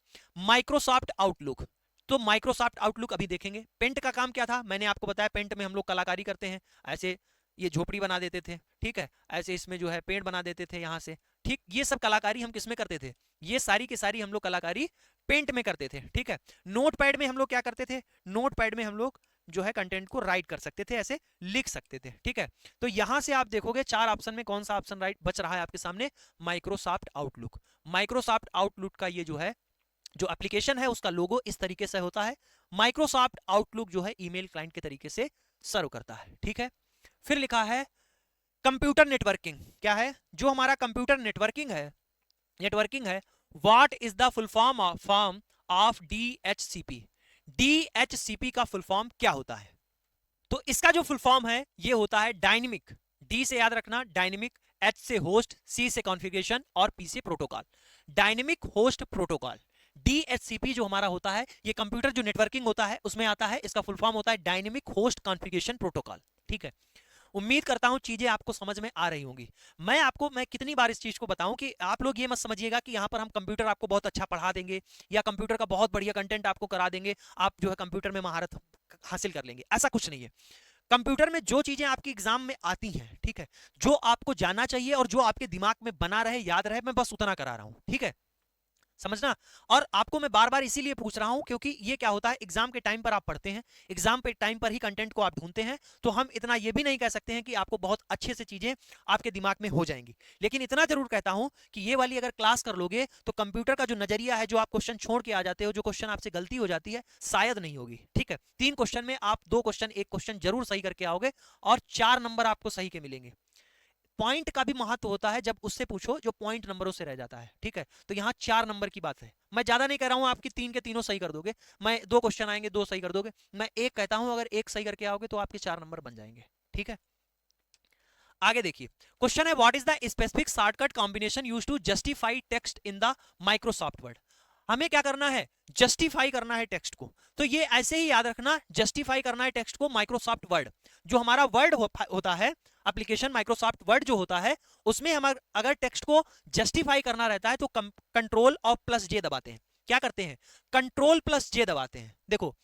माइक्रोसॉफ्ट आउटलुक, तो माइक्रोसॉफ्ट आउटलुक अभी देखेंगे। पेंट का काम क्या था, मैंने आपको बताया, पेंट में हम लोग कलाकारी करते हैं, ऐसे ये झोपड़ी बना देते थे, ठीक है, ऐसे इसमें जो है पेड़ बना देते थे यहाँ से, ठीक। ये सब कलाकारी हम किस में करते थे, ये सारी की सारी हम लोग कलाकारी पेंट में करते थे, ठीक है। नोटपैड में हम लोग क्या करते थे, नोटपैड में हम लोग जो है कंटेंट को राइट कर सकते थे, ऐसे लिख सकते थे, ठीक है। तो यहां से आप देखोगे 4 ऑप्शन में कौन सा ऑप्शन राइट बच रहा है आपके सामने, माइक्रोसॉफ्ट आउटलुक। माइक्रोसॉफ्ट आउटलुक का ये जो है जो एप्लीकेशन है उसका लोगो इस तरीके से होता है। माइक्रोसॉफ्ट आउटलुक जो है ईमेल क्लाइंट के तरीके से सर्व करता है, ठीक है। फिर लिखा है कंप्यूटर नेटवर्किंग, क्या है, जो हमारा कंप्यूटर नेटवर्किंग है, what is the full form of DHCP. DHCP का फुल फॉर्म क्या होता है, तो इसका जो फुल फॉर्म है ये होता है डायनेमिक, डी से याद रखना डायनेमिक, एच से होस्ट, सी से कॉन्फ़िगरेशन और पी से protocol. Dynamic host protocol, DHCP जो हमारा होता है, ये कंप्यूटर जो नेटवर्किंग होता है उसमें आता है, इसका फुल फॉर्म होता है डायनेमिक होस्ट कॉन्फ़िगरेशन प्रोटोकॉल, ठीक है। उम्मीद करता हूं चीजें आपको समझ में आ रही होंगी। मैं कितनी बार इस चीज को बताऊं कि आप लोग ये मत समझिएगा कि यहां पर हम कंप्यूटर आपको बहुत अच्छा पढ़ा देंगे या कंप्यूटर का बहुत बढ़िया कंटेंट आपको करा देंगे, आप जो है कंप्यूटर में महारत हासिल कर लेंगे, ऐसा कुछ नहीं है। कंप्यूटर में जो चीजें आपकी एग्जाम में आती हैं, ठीक है, जो आपको जानना चाहिए और जो आपके दिमाग में बना रहे, याद रहे, मैं बस उतना करा रहा हूं, ठीक है, समझना। और आपको मैं बार बार इसीलिए पूछ रहा हूं क्योंकि ये क्या होता है, एग्जाम के टाइम पर आप पढ़ते हैं, एग्जाम पे टाइम पर ही कंटेंट को आप ढूंढते हैं, तो हम इतना ये भी नहीं कह सकते हैं कि आपको बहुत अच्छे से चीजें आपके दिमाग में हो जाएंगी। लेकिन इतना जरूर कहता हूं कि ये वाली अगर क्लास कर लोगे तो कंप्यूटर का जो नजरिया है, जो आप क्वेश्चन छोड़ के आ जाते हो, जो क्वेश्चन आपसे गलती हो जाती है, शायद नहीं होगी, ठीक है। 3 क्वेश्चन में आप 2 क्वेश्चन, 1 क्वेश्चन जरूर सही करके आओगे और 4 नंबर आपको सही के मिलेंगे। पॉइंट का भी महत्व होता है, जब उससे पूछो जो पॉइंट नंबरों से रह जाता है, ठीक है। तो यहाँ 4 नंबर की बात है, मैं ज्यादा नहीं कह रहा हूँ, आपकी 3 के तीनों सही कर दोगे, मैं 2 क्वेश्चन आएंगे 2 सही कर दोगे, मैं 1 कहता हूं अगर 1 सही करके आओगे तो आपके 4 नंबर बन जाएंगे, ठीक है। आगे देखिए, क्वेश्चन है what is the specific shortcut combination used to justify text in the Microsoft Word. हमें क्या करना है, जस्टिफाई करना है टेक्स्ट को। तो ये ऐसे ही याद रखना, जस्टिफाई करना है टेक्स्ट को माइक्रोसॉफ्ट वर्ड। जो हमारा वर्ड होता है, एप्लीकेशन माइक्रोसॉफ्ट वर्ड जो होता है, उसमें हम अगर टेक्स्ट को जस्टिफाई करना रहता है तो कंट्रोल और प्लस जे दबाते हैं। क्या करते हैं, कंट्रोल प्लस जे दबाते हैं। देखो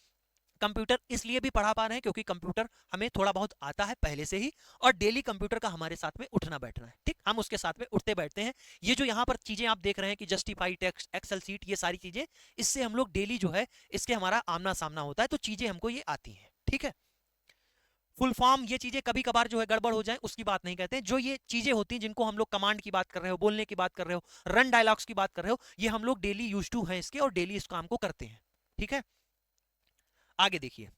कंप्यूटर इसलिए भी पढ़ा पा रहे हैं क्योंकि कंप्यूटर हमें थोड़ा बहुत आता है पहले से ही, और डेली कंप्यूटर का हमारे साथ में उठना बैठना है, ठीक, हम उसके साथ में उठते बैठते हैं। ये जो यहाँ पर चीजें आप देख रहे हैं कि जस्टिफाई टेक्स्ट, एक्सेल सीट, ये सारी चीजें, इससे हम लोग डेली जो है इसके हमारा आमना सामना होता है, तो चीजें हमको ये आती हैं, ठीक है। फुल फॉर्म, ये चीजें कभी कभार जो है गड़बड़ हो जाए उसकी बात नहीं कहते हैं, जो ये चीजें होती हैं जिनको हम लोग कमांड की बात कर रहे हो, बोलने की बात कर रहे हो, रन डायलॉग्स की बात कर रहे हो, ये हम लोग डेली यूज टू हैं इसके, और डेली इस काम को करते हैं, ठीक है। आगे देखिए,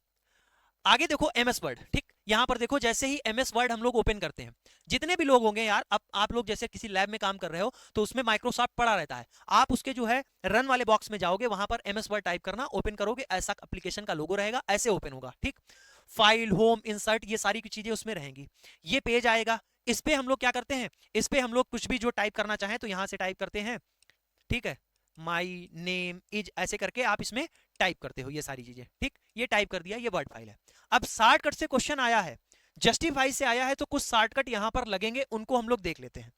आगे देखो एमएस वर्ड, ठीक, यहां पर देखो जैसे ही एमएस वर्ड हम लोग ओपन करते हैं, जितने भी लोग होंगे यार, अब आप लोग जैसे किसी लैब में काम कर रहे हो तो उसमें माइक्रोसॉफ्ट पड़ा रहता है, आप उसके जो है रन वाले बॉक्स में जाओगे, वहां पर एमएस वर्ड टाइप करना, ओपन करोगे, ऐसा एप्लीकेशन का लोगो रहेगा, ऐसे ओपन होगा, ठीक। फाइल, होम, इंसर्ट, ये सारी चीजें उसमें रहेंगी। ये पेज आएगा, इस पे हम लोग क्या करते हैं, इस पे हम लोग कुछ भी जो टाइप करना चाहें तो यहां से टाइप करते हैं, ठीक है, माई नेम इज, ऐसे करके आप इसमें टाइप करते हो ये सारी चीजें, ठीक, ये टाइप कर दिया, ये वर्ड फाइल है। अब शॉर्टकट से क्वेश्चन आया है, जस्टिफाई से आया है, तो कुछ शॉर्टकट यहां पर लगेंगे, उनको हम लोग देख लेते हैं,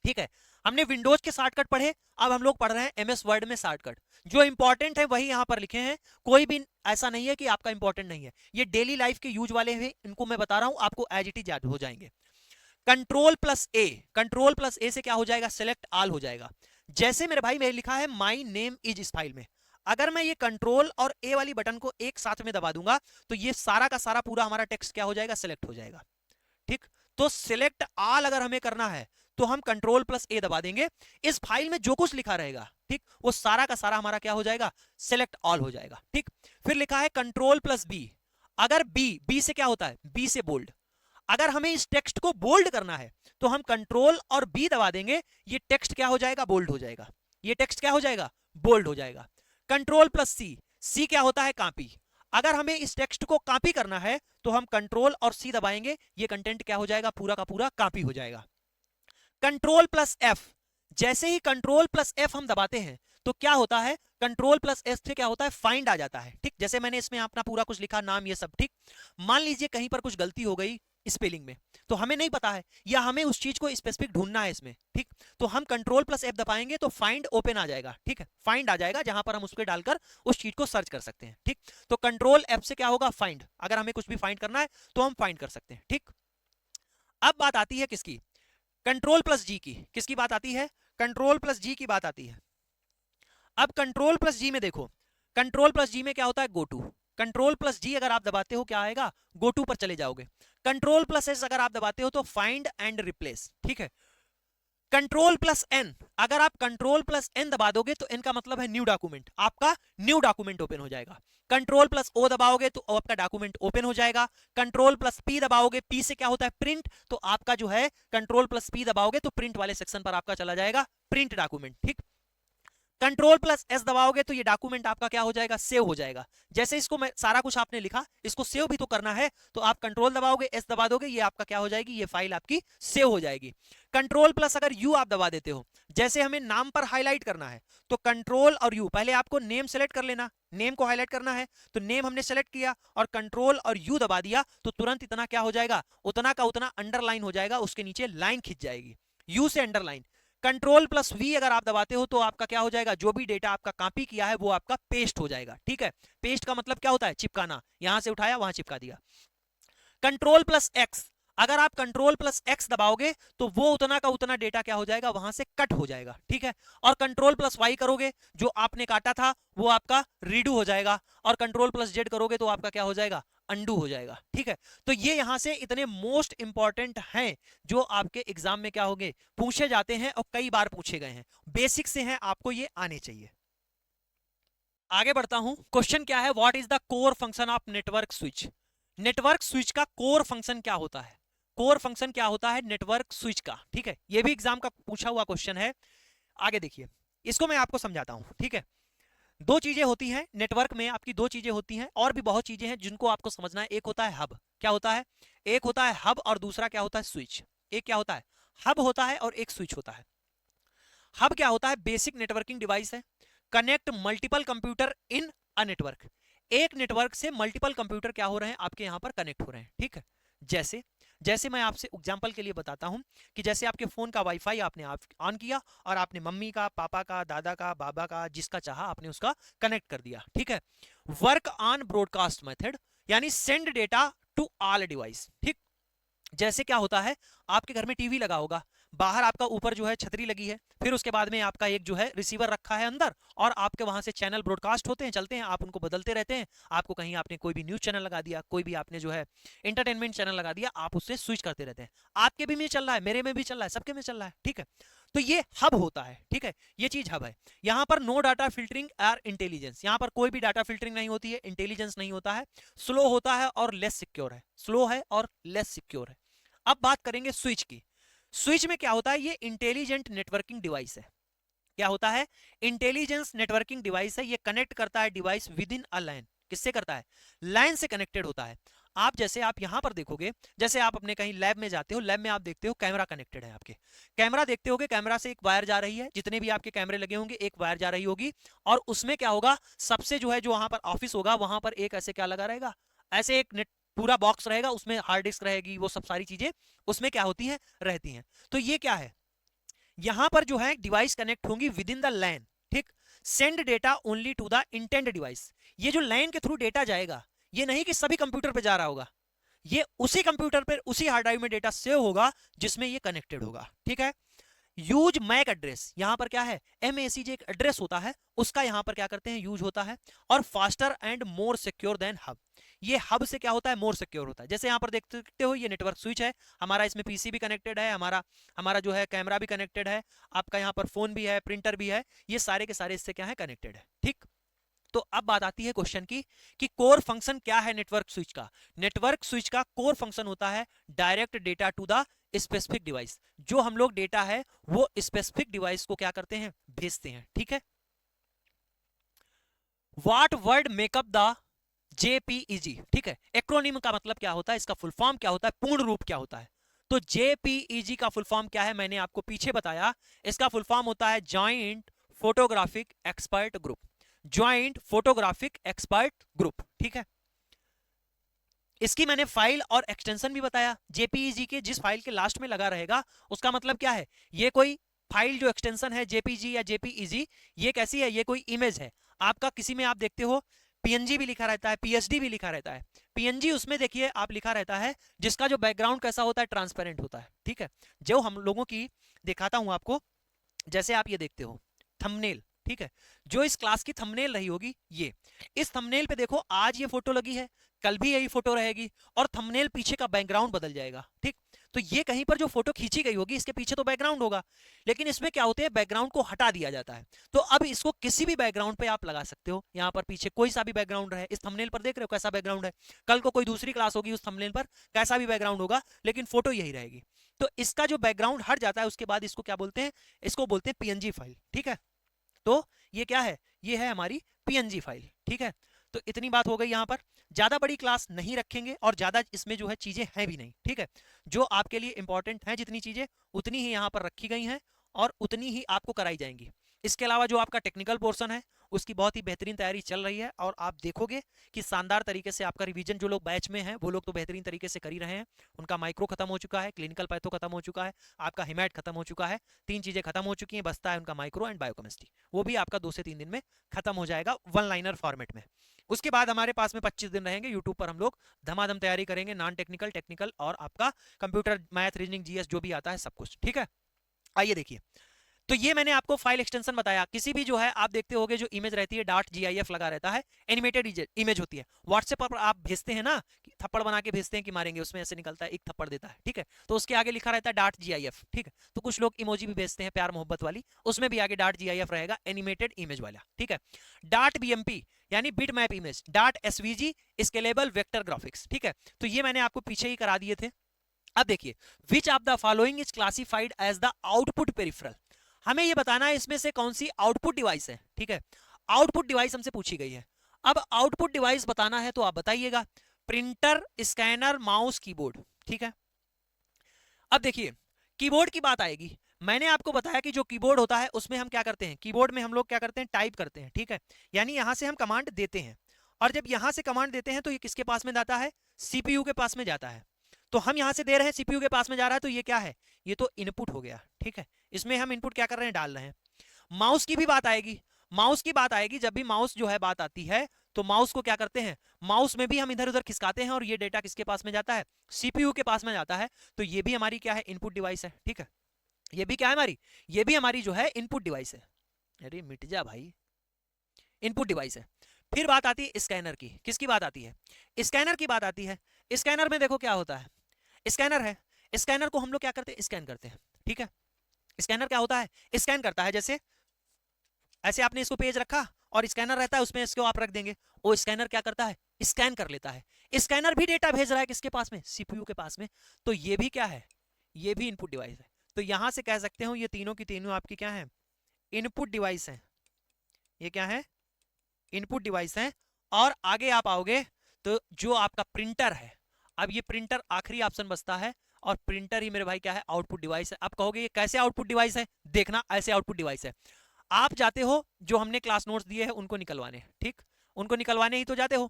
ठीक है। हमने विंडोज के शॉर्टकट पढ़े, अब हम लोग पढ़ रहे हैं एमएस वर्ड में शॉर्टकट, जो इंपॉर्टेंट है वही यहां पर लिखे हैं, कोई भी ऐसा नहीं है कि आपका इंपॉर्टेंट नहीं है, ये डेली लाइफ के यूज वाले हैं, इनको मैं बता रहा हूं, आपको एज इट इज याद हो जाएंगे। कंट्रोल प्लस ए, कंट्रोल प्लस ए से क्या हो जाएगा, सिलेक्ट ऑल हो जाएगा। जैसे मेरे भाई मेरे लिखा है माई नेम इज इस फाइल में, अगर मैं ये कंट्रोल और ए वाली बटन को एक साथ में दबा दूंगा तो ये सारा का सारा पूरा हमारा टेक्स्ट क्या हो जाएगा, सिलेक्ट हो जाएगा, ठीक। तो सिलेक्ट ऑल अगर हमें करना है तो हम कंट्रोल प्लस ए दबा देंगे, इस फाइल में जो कुछ लिखा रहेगा, ठीक, वो सारा का सारा हमारा क्या हो जाएगा, सिलेक्ट ऑल हो जाएगा, ठीक। फिर लिखा है कंट्रोल प्लस बी, अगर बी, बी से क्या होता है, बी से बोल्ड, अगर हमें इस टेक्स्ट को बोल्ड करना है तो हम कंट्रोल और बी दबा देंगे, ये टेक्स्ट क्या हो जाएगा, बोल्ड हो जाएगा, ये टेक्स्ट क्या हो जाएगा, बोल्ड हो जाएगा। कंट्रोल प्लस सी, सी क्या होता है, कॉपी, अगर हमें इस टेक्स्ट को कॉपी करना है तो हम कंट्रोल और सी दबाएंगे, ये कंटेंट क्या हो जाएगा, पूरा का पूरा कॉपी हो जाएगा। कंट्रोल प्लस एफ, जैसे ही कंट्रोल प्लस एफ हम दबाते हैं तो क्या होता है, कंट्रोल प्लस एफ से क्या होता है, फाइंड आ जाता है, ठीक। जैसे मैंने इसमें अपना पूरा कुछ लिखा, नाम ये सब, ठीक। मान लीजिए कहीं पर कुछ गलती हो गई स्पेलिंग में, तो हमें नहीं पता है या हमें उस चीज को स्पेसिफिक ढूंढना है इसमें, ठीक, तो हम कंट्रोल प्लस एफ दबाएंगे तो फाइंड ओपन आ जाएगा, ठीक है, फाइंड आ जाएगा जहां पर हम उसको डालकर उस चीज को सर्च कर सकते हैं, ठीक। तो कंट्रोल एफ से क्या होगा, फाइंड, अगर हमें कुछ भी फाइंड करना है तो हम फाइंड कर सकते हैं, ठीक। अब बात आती है किसकी, कंट्रोल प्लस जी की, किसकी बात आती है, कंट्रोल प्लस जी की बात आती है। अब कंट्रोल प्लस जी में देखो, कंट्रोल प्लस जी में क्या होता है, गो टू, कंट्रोल प्लस जी अगर आप दबाते हो क्या आएगा, गो टू पर चले जाओगे। कंट्रोल प्लस एस अगर आप दबाते हो तो फाइंड एंड रिप्लेस, ठीक है। कंट्रोल प्लस एन, अगर आप कंट्रोल प्लस एन दबा दोगे तो एन का मतलब है न्यू डॉक्यूमेंट, आपका न्यू डॉक्यूमेंट ओपन हो जाएगा। कंट्रोल प्लस ओ दबाओगे तो आपका डॉक्यूमेंट ओपन हो जाएगा। कंट्रोल प्लस पी दबाओगे, पी से क्या होता है, प्रिंट, तो आपका जो है कंट्रोल प्लस पी दबाओगे तो प्रिंट वाले सेक्शन पर आपका चला जाएगा प्रिंट डॉक्यूमेंट, ठीक। कंट्रोल प्लस एस दबाओगे तो ये डॉक्यूमेंट आपका क्या हो जाएगा, सेव हो जाएगा। जैसे इसको मैं सारा कुछ आपने लिखा, इसको सेव भी तो करना है, तो आप कंट्रोल दबाओगे, एस दबा दोगे, ये आपका क्या हो जाएगी, ये फाइल आपकी सेव हो जाएगी। कंट्रोल प्लस अगर यू आप दबा देते हो, जैसे हमें नाम पर हाईलाइट करना है तो कंट्रोल और यू, पहले आपको नेम सेलेक्ट कर लेना, नेम को हाईलाइट करना है तो नेम हमने सेलेक्ट किया और कंट्रोल और यू दबा दिया तो तुरंत इतना क्या हो जाएगा, उतना का उतना अंडरलाइन हो जाएगा, उसके नीचे लाइन खिंच जाएगी, यू से अंडरलाइन। कंट्रोल प्लस वी अगर आप दबाते हो तो आपका क्या हो जाएगा, जो भी डेटा आपका कॉपी किया है वो आपका पेस्ट हो जाएगा, ठीक है। पेस्ट का मतलब क्या होता है, चिपकाना, यहां से उठाया वहां चिपका दिया। कंट्रोल प्लस एक्स, अगर आप कंट्रोल प्लस एक्स दबाओगे तो वो उतना का उतना डेटा क्या हो जाएगा, वहां से कट हो जाएगा, ठीक है। और कंट्रोल प्लस वाई करोगे, जो आपने काटा था वो आपका रीडू हो जाएगा, और कंट्रोल प्लस जेड करोगे तो आपका क्या हो जाएगा, अंडू हो जाएगा, ठीक है। तो ये यहां से इतने मोस्ट इंपॉर्टेंट हैं जो आपके एग्जाम में क्या होंगे, पूछे जाते हैं और कई बार पूछे गए हैं, बेसिक से हैं, आपको ये आने चाहिए। आगे बढ़ता हूं, क्वेश्चन क्या है, what is the core function of network switch. Network switch का कोर फंक्शन क्या होता है, कोर फंक्शन क्या होता है नेटवर्क स्विच का, ठीक है। ये भी एग्जाम का पूछा हुआ क्वेश्चन है। आगे देखिए, इसको मैं आपको समझाता हूं, ठीक है। दो चीजें होती हैं नेटवर्क में, आपकी दो चीजें होती हैं, और भी बहुत चीजें हैं जिनको आपको समझना है। एक होता है हब, क्या होता है, एक होता है हब और दूसरा क्या होता है, स्विच। एक क्या होता है, हब होता है, और एक स्विच होता है। हब क्या होता है, बेसिक नेटवर्किंग डिवाइस है, connect multiple computer in a network. एक नेटवर्क से मल्टीपल कंप्यूटर क्या हो रहे हैं, आपके यहां पर कनेक्ट हो रहे हैं, ठीक है। जैसे जैसे मैं आपसे एग्जांपल के लिए बताता हूं कि जैसे आपके फोन का वाईफाई आपने ऑन किया और आपने मम्मी का, पापा का, दादा का, बाबा का, जिसका चाहा आपने उसका कनेक्ट कर दिया, ठीक है। वर्क ऑन ब्रॉडकास्ट मेथड, यानी send data to all device. ठीक, जैसे क्या होता है, आपके घर में टीवी लगा होगा, बाहर आपका ऊपर जो है छतरी लगी है, फिर उसके बाद में आपका एक जो है रिसीवर रखा है अंदर, और आपके वहां से चैनल ब्रॉडकास्ट होते हैं, चलते हैं, आप उनको बदलते रहते हैं। आपको कहीं आपने कोई भी न्यूज चैनल लगा दिया, कोई भी आपने जो है एंटरटेनमेंट चैनल लगा दिया, आप उससे स्विच करते रहते हैं। आपके भी में चल रहा है, मेरे में भी चल रहा है, सबके में चल रहा है। ठीक है, तो ये हब होता है। ठीक है, ये चीज हब है। यहां पर नो डाटा फिल्टरिंग और इंटेलिजेंस, यहां पर कोई भी डाटा फिल्टरिंग नहीं होती है, इंटेलिजेंस नहीं होता है, स्लो होता है और लेस सिक्योर है, स्लो है और लेस सिक्योर है। अब बात करेंगे स्विच की। स्विच में क्या होता है, ये इंटेलिजेंट नेटवर्किंग डिवाइस है। क्या होता है, इंटेलिजेंस नेटवर्किंग डिवाइस है। ये कनेक्ट करता है device with in a line. किससे करता है, लाइन से कनेक्टेड होता है। आप जैसे आप यहां पर देखोगे, जैसे आप अपने कहीं लैब में जाते हो, लैब में आप देखते हो कैमरा कनेक्टेड है आपके, कैमरा देखते होगे, कैमरा से एक वायर जा रही है, जितने भी आपके कैमरे लगे होंगे एक वायर जा रही होगी, और उसमें क्या होगा, सबसे जो है, जो वहां पर ऑफिस होगा, वहां पर एक ऐसे क्या लगा रहेगा, ऐसे एक नेट पूरा बॉक्स रहेगा, उसमें हार्ड डिस्क रहेगी, वो सब सारी चीजें उसमें क्या होती हैं, रहती हैं। तो ये क्या है, यहां पर जो है डिवाइस कनेक्ट होंगी विद इन द लैन। ठीक, send data only to the intend device. ये जो लैन के थ्रू डेटा जाएगा, ये नहीं कि सभी कंप्यूटर पे जा रहा होगा, ये उसी कंप्यूटर पर उसी हार्ड ड्राइव में डेटा सेव होगा जिसमें ये कनेक्टेड होगा। ठीक है, यूज मैक एड्रेस, यहां पर क्या है, MAC जो एक एड्रेस होता है उसका यहां पर क्या करते हैं, यूज होता है। और faster and more secure than hub, ये हब से क्या होता है, मोर सिक्योर होता है। जैसे यहां पर देख सकते हो, ये नेटवर्क स्विच है हमारा, इसमें पीसी भी कनेक्टेड है, हमारा हमारा जो है कैमरा भी कनेक्टेड है, आपका यहाँ पर फोन भी है, प्रिंटर भी है, ये सारे के सारे इससे क्या है, कनेक्टेड है। ठीक, तो अब बात आती है क्वेश्चन की कि कोर फंक्शन क्या है नेटवर्क स्विच का। नेटवर्क स्विच का कोर फंक्शन होता है direct data to the specific device. जो हम लोग डेटा है वो स्पेसिफिक डिवाइस को क्या करते हैं, भेजते हैं। ठीक है, what word makeup the JPEG। ठीक है, एक्रोनिम का मतलब क्या होता है, इसका फुल फॉर्म क्या होता है, पूर्ण रूप क्या होता है। तो JPEG का फुल फॉर्म क्या है, मैंने आपको पीछे बताया, इसका फुल फॉर्म होता है joint photographic expert group, joint photographic expert group. ठीक है, इसकी मैंने फाइल और एक्सटेंशन भी बताया। JPEG के जिस फाइल के लास्ट में लगा रहेगा उसका मतलब क्या है, ये कोई फाइल जो एक्सटेंशन है JPG या JPEG, ये कैसी है, ये कोई इमेज है आपका। किसी में आप देखते हो PNG भी लिखा रहता है, PSD भी लिखा रहता है। PNG उसमें देखिए आप लिखा रहता है जिसका जो बैकग्राउंड कैसा होता है, ट्रांसपेरेंट होता है। ठीक है, जो हम लोगों की दिखाता हूं आपको, जैसे आप ये देखते हो थंबनेल। ठीक है, जो इस क्लास की थंबनेल रही होगी, ये इस थंबनेल पे देखो, आज ये फोटो लगी है, कल भी यही फोटो रहेगी, और थंबनेल पीछे का बैकग्राउंड बदल जाएगा। ठीक, तो ये कहीं पर जो फोटो खींची गई होगी इसके पीछे तो बैकग्राउंड होगा, लेकिन इसमें क्या होते हैं, बैकग्राउंड को हटा दिया जाता है। तो अब इसको किसी भी बैकग्राउंड पे आप लगा सकते हो, यहाँ पर पीछे कोई सा भी बैकग्राउंड रहे, इस थंबनेल पर देख रहे हो कैसा बैकग्राउंड है, कल को कोई दूसरी क्लास होगी उस थंबनेल पर कैसा भी बैकग्राउंड होगा, लेकिन फोटो यही रहेगी। तो इसका जो बैकग्राउंड हट जाता है उसके बाद इसको क्या बोलते हैं, इसको बोलते हैं PNG फाइल। ठीक है, तो ये क्या है, ये है हमारी PNG फाइल। ठीक है, तो इतनी बात हो गई। यहां पर ज्यादा बड़ी क्लास नहीं रखेंगे और ज्यादा इसमें जो है चीजें हैं भी नहीं। ठीक है, जो आपके लिए इंपॉर्टेंट है जितनी चीजें, उतनी ही यहां पर रखी गई हैं और उतनी ही आपको कराई जाएंगी। इसके अलावा जो आपका टेक्निकल पोर्शन है उसकी बहुत ही बेहतरीन तैयारी चल रही है, और आप देखोगे कि शानदार तरीके से आपका रिवीजन, जो लोग बैच में हैं वो लोग तो बेहतरीन तरीके से कर ही रहे हैं। उनका माइक्रो खत्म हो चुका है, क्लिनिकल पैथो खत्म हो चुका है, आपका हिमैट खत्म हो चुका है, 3 चीजें खत्म हो चुकी हैं, बसता है उनका माइक्रो एंड बायोकेमिस्ट्री, वो भी आपका 2 से 3 दिन में खत्म हो जाएगा, 1 लाइनर फॉर्मेट में। उसके बाद हमारे पास में 25 दिन रहेंगे, यूट्यूब पर हम लोग धमाधम तैयारी करेंगे, नॉन टेक्निकल, टेक्निकल और आपका कंप्यूटर मैथ, रीजनिंग, GS जो भी आता है सब कुछ। ठीक है, आइए देखिए, तो ये मैंने आपको फाइल एक्सटेंशन बताया। किसी भी जो है आप देखते होगे जो इमेज रहती है .gif लगा रहता है, एनिमेटेड इमेज होती है, व्हाट्सएप पर आप भेजते हैं ना, कि थप्पड़ बना के भेजते हैं कि मारेंगे, उसमें ऐसे निकलता है, एक थप्पड़ देता है। ठीक है, तो उसके आगे लिखा रहता है .gif। ठीक है, तो कुछ लोग इमोजी भी भेजते हैं प्यार मोहब्बत वाली, उसमें भी आगे .gif रहेगा, एनिमेटेड इमेज वाला। ठीक है, .bmp यानी bit map image, .svg scalable vector graphics. ठीक है, तो ये मैंने आपको पीछे ही करा दिए थे। अब देखिए, which of the following is classified as the output peripheral, हमें ये बताना है इसमें से कौन सी आउटपुट डिवाइस है। ठीक है, आउटपुट डिवाइस हमसे पूछी गई है। अब आउटपुट डिवाइस बताना है तो आप बताइएगा, प्रिंटर, स्कैनर, माउस, कीबोर्ड। ठीक है, अब देखिए कीबोर्ड की बात आएगी। मैंने आपको बताया कि जो कीबोर्ड होता है उसमें हम क्या करते हैं, कीबोर्ड में हम लोग क्या करते हैं, टाइप करते हैं। ठीक है, यानी यहां से हम कमांड देते हैं, और जब यहां से कमांड देते हैं तो ये किसके पास में जाता है, CPU के पास में जाता है। तो हम यहां से दे रहे हैं, CPU के पास में जा रहा है, तो ये क्या है, ये तो इनपुट हो गया। ठीक है, इसमें हम इनपुट क्या कर रहे हैं, डाल रहे हैं। माउस की भी बात आएगी, माउस की बात आएगी, जब भी माउस जो है बात आती है तो माउस को क्या करते हैं, माउस में भी हम इधर उधर खिसकाते हैं और ये डेटा किसके पास में जाता है, सीपीयू के पास में जाता है। तो ये भी हमारी क्या है, इनपुट डिवाइस है। ठीक है, ये भी क्या है हमारी, ये भी हमारी जो है इनपुट डिवाइस है। अरे मिट जा भाई, इनपुट डिवाइस है। फिर बात आती है स्कैनर की। किसकी बात आती है, स्कैनर की बात आती है। स्कैनर में देखो क्या होता है, स्कैनर है, स्कैनर को हम लोग क्या करते हैं, स्कैन करते हैं। ठीक है, स्कैनर क्या होता है, स्कैन करता है। जैसे ऐसे आपने इसको पेज रखा और स्कैनर रहता है उसमें, इसको आप रख देंगे, वो स्कैनर क्या करता है, स्कैन कर लेता है। स्कैनर भी डेटा भेज रहा है किसके पास में, सीपीयू के पास में। तो ये भी क्या है, ये भी इनपुट डिवाइस है। तो यहां से कह सकते हो ये तीनों की तीनों आपकी क्या है, इनपुट डिवाइस है। ये क्या है, इनपुट डिवाइस है। और आगे आप आओगे तो जो आपका प्रिंटर है, अब ये प्रिंटर आखिरी ऑप्शन बचता है, और प्रिंटर ही मेरे भाई क्या है, आउटपुट डिवाइस है। आप कहोगे ये कैसे आउटपुट डिवाइस है, देखना ऐसे आउटपुट डिवाइस है। आप जाते हो जो हमने क्लास नोट्स दिए हैं उनको निकलवाने, ठीक, उनको निकलवाने ही तो जाते हो।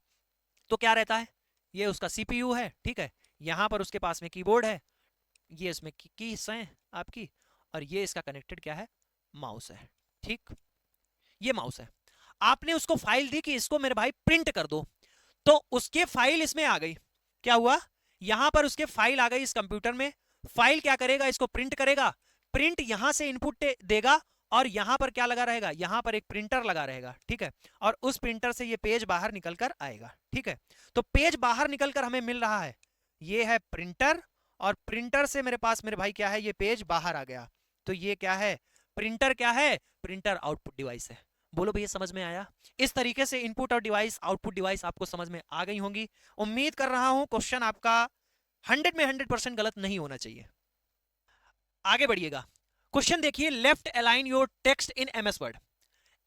तो क्या रहता है, ये उसका सीपीयू है, ठीक है, यहां पर उसके पास में कीबोर्ड है, ये इसमें कीज हैं आपकी, और ये इसका कनेक्टेड क्या है, माउस है। ठीक, ये माउस है। आपने उसको फाइल दी कि इसको मेरे भाई प्रिंट कर दो, तो उसके फाइल इसमें आ गई। क्या हुआ, यहां पर उसके फाइल आ गई इस कंप्यूटर में। फाइल क्या करेगा, इसको प्रिंट करेगा। प्रिंट यहां से इनपुट देगा, और यहां पर क्या लगा रहेगा, यहां पर एक प्रिंटर लगा रहेगा। ठीक है, और उस प्रिंटर से ये पेज बाहर निकल कर आएगा। ठीक है, तो पेज बाहर निकल कर हमें मिल रहा है, ये है प्रिंटर, और प्रिंटर से मेरे पास मेरे भाई क्या है, ये पेज बाहर आ गया। तो ये क्या है, प्रिंटर क्या है, प्रिंटर आउटपुट डिवाइस है। बोलो भैया समझ में आया। इस तरीके से इनपुट और डिवाइस, आउटपुट डिवाइस आपको समझ में आ गई होंगी। उम्मीद कर रहा हूं क्वेश्चन आपका 100 में 100% गलत नहीं होना चाहिए। आगे बढ़िएगा, क्वेश्चन देखिए, left align your text in MS word.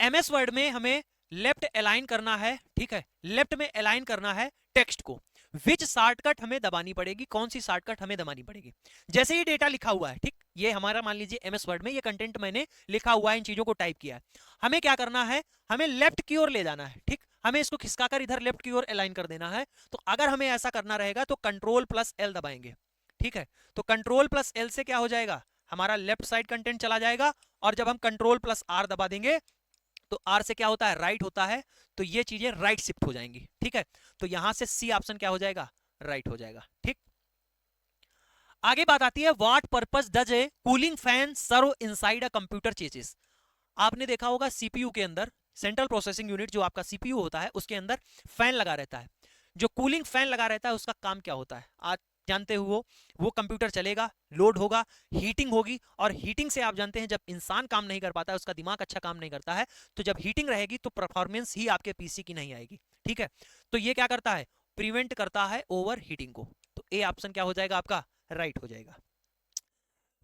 MS word में हमें लेफ्ट अलाइन करना है। ठीक है, लेफ्ट में अलाइन करना है टेक्स्ट को। विच शॉर्टकट हमें दबानी पड़ेगी, कौन सी शॉर्टकट हमें दबानी पड़ेगी। जैसे ये डेटा लिखा हुआ है, ठीक, ये हमारा मान लीजिए एमएस वर्ड में ये कंटेंट मैंने लिखा हुआ है, इन चीजों को टाइप किया है। हमें क्या करना है, हमें लेफ्ट की ओर ले जाना है। ठीक, हमें इसको खिसकाकर इधर लेफ्ट की ओर अलाइन कर देना है। तो अगर हमें ऐसा करना रहेगा तो कंट्रोल प्लस एल दबाएंगे। ठीक है, तो कंट्रोल प्लस एल से क्या हो जाएगा, हमारा लेफ्ट साइड कंटेंट चला जाएगा। और जब हम कंट्रोल प्लस आर दबा देंगे तो आर से क्या होता है, राइट होता है, तो ये चीजें राइट शिफ्ट हो जाएंगी। ठीक है, तो यहां से सी ऑप्शन क्या हो जाएगा, राइट हो जाएगा। ठीक, आगे बात आती है, what purpose does a cooling fan serve inside a computer chassis. आपने देखा होगा सीपीयू के अंदर, सेंट्रल प्रोसेसिंग यूनिट जो आपका सीपीयू होता है, उसके अंदर फैन लगा रहता है। जो कूलिंग फैन लगा रहता है उसका काम क्या होता है, आज जानते हो, वो कंप्यूटर चलेगा, लोड होगा, हीटिंग होगी, और हीटिंग से आप जानते हैं जब इंसान काम नहीं कर पाता है, उसका दिमाग अच्छा काम नहीं करता है, तो जब हीटिंग रहेगी तो परफॉर्मेंस ही आपके पीसी की नहीं आएगी। ठीक है, तो ये क्या करता है, प्रिवेंट करता है ओवर हीटिंग को। तो ए ऑप्शन क्या हो जाएगा आपका, राइट हो जाएगा।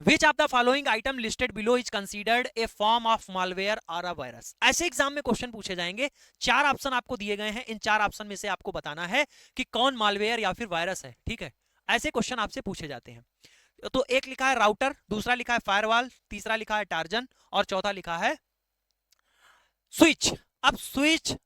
Which of the following item listed below is considered a form of malware or a virus? ऐसे एग्जाम में क्वेश्चन पूछे जाएंगे, चार ऑप्शन आपको दिए गए हैं, इन चार ऑप्शन में से आपको बताना है कि कौन मालवेयर या फिर वायरस है। ठीक है, ऐसे क्वेश्चन आपसे पूछे जाते हैं। तो एक लिखा है राउटर, दूसरा लिखा है फायरवॉल, तीसरा लिखा है टार्जन, और चौथा लिखा है स्विच। अब स्विच,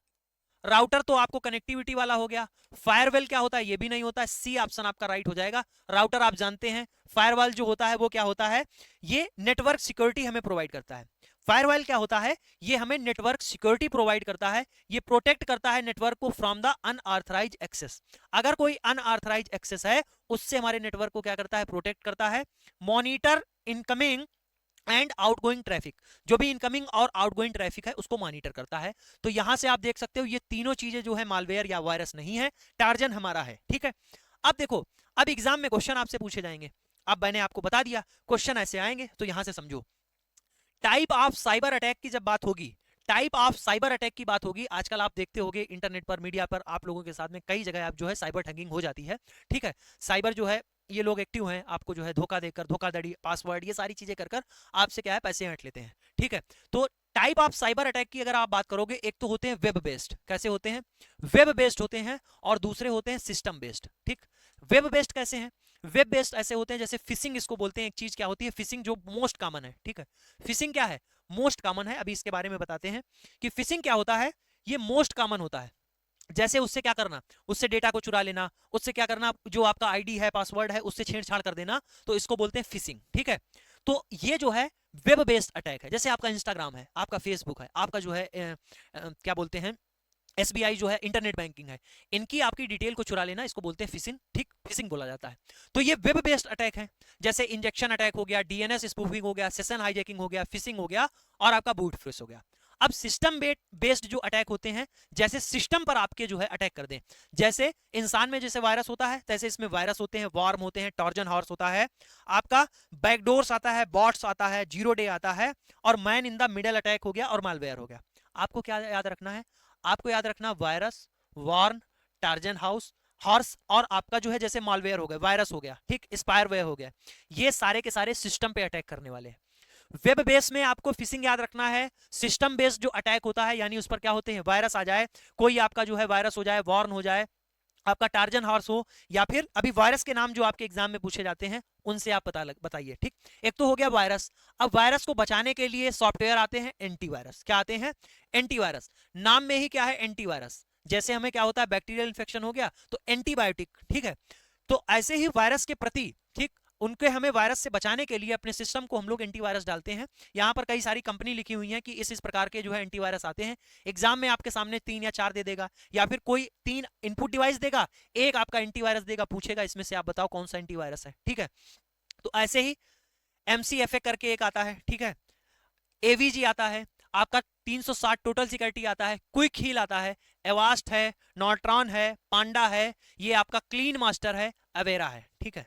राउटर तो आपको कनेक्टिविटी वाला हो गया, फायरवॉल क्या होता है ये भी नहीं होता है, सी ऑप्शन आपका राइट हो जाएगा। राउटर आप जानते हैं, फायरवॉल जो होता है वो क्या होता है, ये नेटवर्क सिक्योरिटी हमें प्रोवाइड करता है। फायरवॉल क्या होता है, ये हमें नेटवर्क सिक्योरिटी प्रोवाइड करता है, ये प्रोटेक्ट करता है नेटवर्क को फ्रॉम द अनऑथराइज्ड एक्सेस। अगर कोई अनऑथराइज्ड एक्सेस है उससे हमारे नेटवर्क को क्या करता है, प्रोटेक्ट करता है। Monitor incoming and outgoing traffic, जो भी इनकमिंग और आउटगोइंग ट्रैफिक है उसको मॉनिटर करता है। तो यहां से आप देख सकते हो ये तीनों चीजें जो है मालवेयर या वायरस नहीं है, टार्जन हमारा है। ठीक है, अब देखो, अब एग्जाम में क्वेश्चन आपसे पूछे जाएंगे। अब मैंने आपको बता दिया क्वेश्चन ऐसे आएंगे, तो यहां से समझो। टाइप ऑफ साइबर अटैक की जब बात होगी, टाइप ऑफ साइबर अटैक की बात होगी, आजकल आप देखते होंगे इंटरनेट पर, मीडिया पर, आप लोगों के साथ में कई जगह आप जो है साइबर ठगिंग हो जाती है। ठीक है, साइबर जो है ये लोग एक्टिव हैं, आपको जो है धोखा देकर, धोखाधड़ी, पासवर्ड, ये सारी चीजें कर कर आपसे क्या है, पैसे हट लेते हैं। ठीक है, तो टाइप ऑफ साइबर अटैक की अगर आप बात करोगे, एक तो होते हैं वेब बेस्ड, कैसे होते हैं, वेब बेस्ड होते हैं, और दूसरे होते हैं सिस्टम बेस्ड। ठीक, वेब बेस्ड कैसे हैं, वेब बेस्ड ऐसे होते हैं जैसे फिशिंग इसको बोलते हैं। एक चीज क्या होती है फिशिंग, जो मोस्ट कॉमन है। ठीक है, फिशिंग क्या है, मोस्ट कॉमन है। अभी इसके बारे में बताते हैं कि फिशिंग क्या होता है, ये मोस्ट कॉमन होता है। जैसे उससे क्या करना, उससे डेटा को चुरा लेना, उससे क्या करना, जो आपका आईडी है, पासवर्ड है, उससे छेड़छाड़ कर देना, तो इसको बोलते हैं फिशिंग। ठीक है, तो ये जो है वेब बेस्ड अटैक है। जैसे आपका इंस्टाग्राम है, आपका फेसबुक है, आपका जो है क्या बोलते हैं SBI जो है इंटरनेट बैंकिंग है, इनकी आपकी डिटेल को चुरा लेना, इसको बोलते हैं फिशिंग, ठीक, फिशिंग बोला जाता है। तो ये वेब बेस्ड अटैक है, जैसे इंजेक्शन अटैक हो गया, DNS स्पूफिंग हो गया, सेशन हाईजैकिंग हो गया, फिशिंग हो गया और आपका बूट फोर्स हो गया। अब सिस्टम बेस्ड जो अटैक होते हैं, जैसे सिस्टम पर आपके जो है अटैक कर दें, जैसे इंसान में जैसे वायरस होता है तैसे इसमें वायरस होते हैं, वॉर्म होते हैं, टॉर्जन हॉर्स होता है, आपका बैकडोर्स आता है, बॉट्स आता है, जीरो डे आता है, और man in the middle attack हो गया और मालवेयर हो गया। आपको क्या याद रखना है? आपको याद रखना virus, worm, Trojan house, horse और आपका जो है जैसे मालवेयर हो गया, वायरस हो गया, ठीक, स्पायरवेयर हो गया, ये सारे के सारे सिस्टम पे अटैक करने वाले हैं। वेब बेस में आपको फिशिंग याद रखना है, सिस्टम बेस्ड जो अटैक होता है यानी उस पर क्या होते हैं, वायरस आ जाए, कोई आपका जो है वायरस हो जाए, वॉर्न हो जाए, आपका टार्जन हॉर्स हो, या फिर अभी वायरस के नाम जो आपके एग्जाम में पूछे जाते हैं उनसे आप बताइए, ठीक। एक तो हो गया वायरस। अब वायरस को बचाने के लिए सॉफ्टवेयर आते हैं एंटीवायरस। क्या आते हैं? एंटीवायरस। नाम में ही क्या है? एंटीवायरस। जैसे हमें क्या होता है, बैक्टीरियल इन्फेक्शन हो गया तो एंटीबायोटिक, ठीक है। तो ऐसे ही वायरस के प्रति, ठीक, उनके हमें वायरस से बचाने के लिए अपने सिस्टम को हम लोग एंटीवायरस डालते हैं। यहाँ पर कई सारी कंपनी लिखी हुई है कि इस प्रकार के जो है एंटीवायरस आते हैं। एग्जाम में आपके सामने 3 या 4 दे देगा, या फिर कोई 3 इनपुट डिवाइस देगा, एक आपका एंटीवायरस देगा, पूछेगा इसमें से आप बताओ कौन सा एंटीवायरस है, ठीक है। तो ऐसे ही MCFA करके एक आता है, ठीक है, AVG आता है, आपका 360 टोटल सिक्योरिटी आता है, क्विक हील आता है, एवास्ट है, नॉर्ट्रॉन है, पांडा है, ये आपका क्लीन मास्टर है, अवेरा है, ठीक है,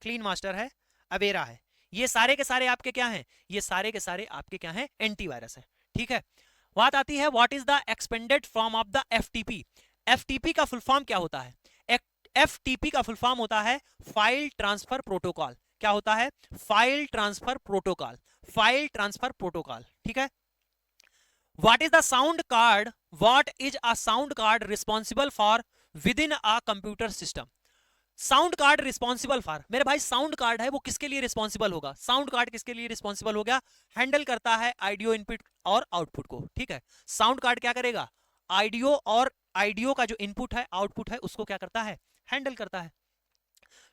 क्लीन मास्टर है, अवेरा है। ये सारे के सारे आपके क्या हैं? ये सारे के सारे आपके क्या हैं? एंटीवायरस है, ठीक है। बात आती है what is the expanded form of the FTP। FTP का फुल फॉर्म क्या होता है? FTP का फुल फॉर्म होता है फाइल ट्रांसफर प्रोटोकॉल। क्या होता है? File transfer protocol, file transfer protocol, ठीक है। What is the sound card? What is a sound card responsible for within a computer system? Sound card responsible for, मेरे भाई sound card है वो किसके लिए रिस्पॉन्सिबल होगा? साउंड कार्ड किसके लिए रिस्पॉन्सिबल हो गया? हैंडल करता है ऑडियो इनपुट और आउटपुट को, ठीक है। साउंड कार्ड क्या करेगा? ऑडियो और ऑडियो का जो इनपुट है, आउटपुट है, उसको क्या करता है? हैंडल करता है।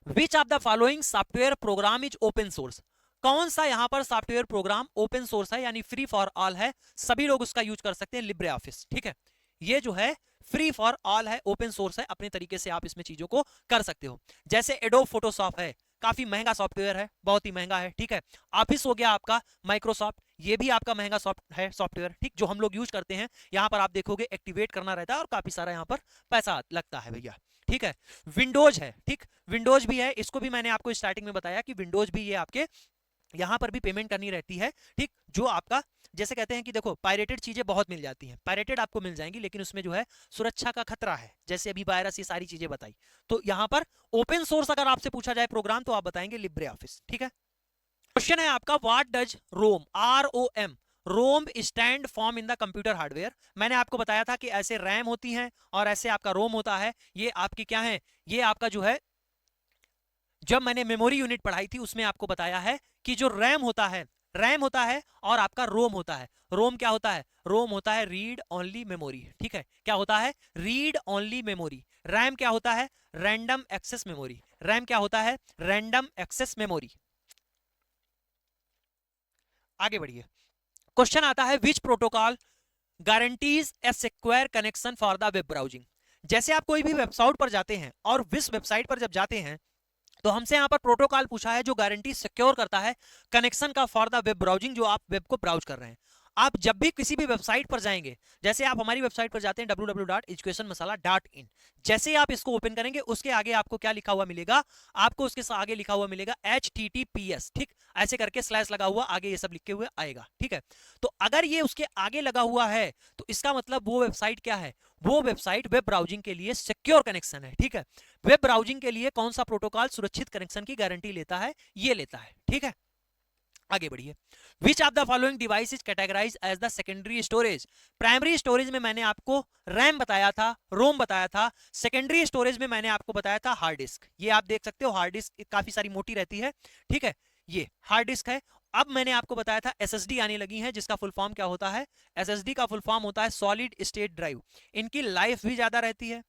विच of the following software program is open source? कौन सा यहां पर सॉफ्टवेयर प्रोग्राम ओपन सोर्स है यानी फ्री फॉर ऑल है, सभी लोग उसका यूज कर सकते हैं? लिब्रे ऑफिस, ठीक है, ये जो है फ्री फॉर ऑल है, ओपन सोर्स है, अपने तरीके से आप इसमें चीजों को कर सकते हो। जैसे एडोब फोटोशॉप है, काफी महंगा सॉफ्टवेयर है, बहुत ही महंगा है, ठीक है। ऑफिस हो गया आपका माइक्रोसॉफ्ट, ये भी आपका महंगा सॉफ्टवेयर, ठीक, जो हम लोग यूज करते हैं। यहाँ पर आप देखोगे एक्टिवेट करना रहता है और काफी सारा यहाँ पर पैसा लगता है भैया, ठीक है। विंडोज है, ठीक, विंडोज भी है, इसको भी मैंने आपको स्टार्टिंग में बताया कि विंडोज भी ये आपके यहां पर भी पेमेंट करनी रहती है, ठीक। जो आपका जैसे कहते हैं कि देखो पायरेटेड चीजें बहुत मिल जाती हैं, पायरेटेड आपको मिल जाएंगी, लेकिन उसमें जो है सुरक्षा का खतरा है, जैसे अभी वायरस, ये सारी चीजें बताई। तो यहां पर ओपन सोर्स अगर आपसे पूछा जाए प्रोग्राम तो आप बताएंगे लिब्रे ऑफिस, ठीक है। क्वेश्चन है आपका what does ROM, ROM, ROM stand form in the computer hardware. मैंने आपको बताया था कि ऐसे रैम होती हैं और ऐसे आपका रोम होता है। ये आपकी क्या है? ये आपका जो है, जब मैंने मेमोरी यूनिट पढ़ाई थी उसमें आपको बताया है कि जो रैम होता है, रैम होता है और आपका रोम होता है। रोम क्या होता है? रोम होता है रीड ओनली मेमोरी, ठीक है। क्या होता है? Read only memory. रैम क्या होता है? Random access memory. रैम क्या होता है? Random access memory. आगे बढ़िए। क्वेश्चन आता है which protocol guarantees a secure connection for the web browsing. जैसे आप कोई भी वेबसाइट पर जाते हैं और इस वेबसाइट पर जब जाते हैं तो हमसे यहां पर प्रोटोकॉल पूछा है जो गारंटी सिक्योर करता है कनेक्शन का फॉर द वेब ब्राउजिंग, जो आप वेब को ब्राउज कर रहे हैं। आप जब भी किसी भी वेबसाइट पर जाएंगे, जैसे आप हमारी वेबसाइट पर जाते हैं www.educationmasala.in, जैसे आप इसको ओपन करेंगे उसके आगे आपको क्या लिखा हुआ मिलेगा? आपको उसके आगे लिखा हुआ मिलेगा HTTPS, ठीक, ऐसे करके स्लैश लगा हुआ आगे ये सब लिखे हुए आएगा, ठीक है। तो अगर ये उसके आगे लगा हुआ है तो इसका मतलब वो वेबसाइट क्या है? वो वेबसाइट वेब ब्राउजिंग के लिए सिक्योर कनेक्शन है, ठीक है। वेब ब्राउजिंग के लिए कौन सा प्रोटोकॉल सुरक्षित कनेक्शन की गारंटी लेता है? ये लेता है, ठीक है। आगे बढ़िए। Which of the following device is categorise as the secondary storage. Primary storage में मैंने आपको रैम बताया था, रोम बताया था। सेकेंडरी स्टोरेज में मैंने आपको बताया था हार्ड डिस्क। ये आप देख सकते हो, हार्ड डिस्क काफी सारी मोटी रहती है, ठीक है, ये हार्ड डिस्क है। अब मैंने आपको बताया था SSD आने लगी है, जिसका फुल फॉर्म क्या होता है? SSD का फुल फॉर्म होता है सॉलिड स्टेट ड्राइव। इनकी लाइफ भी ज्यादा रहती है,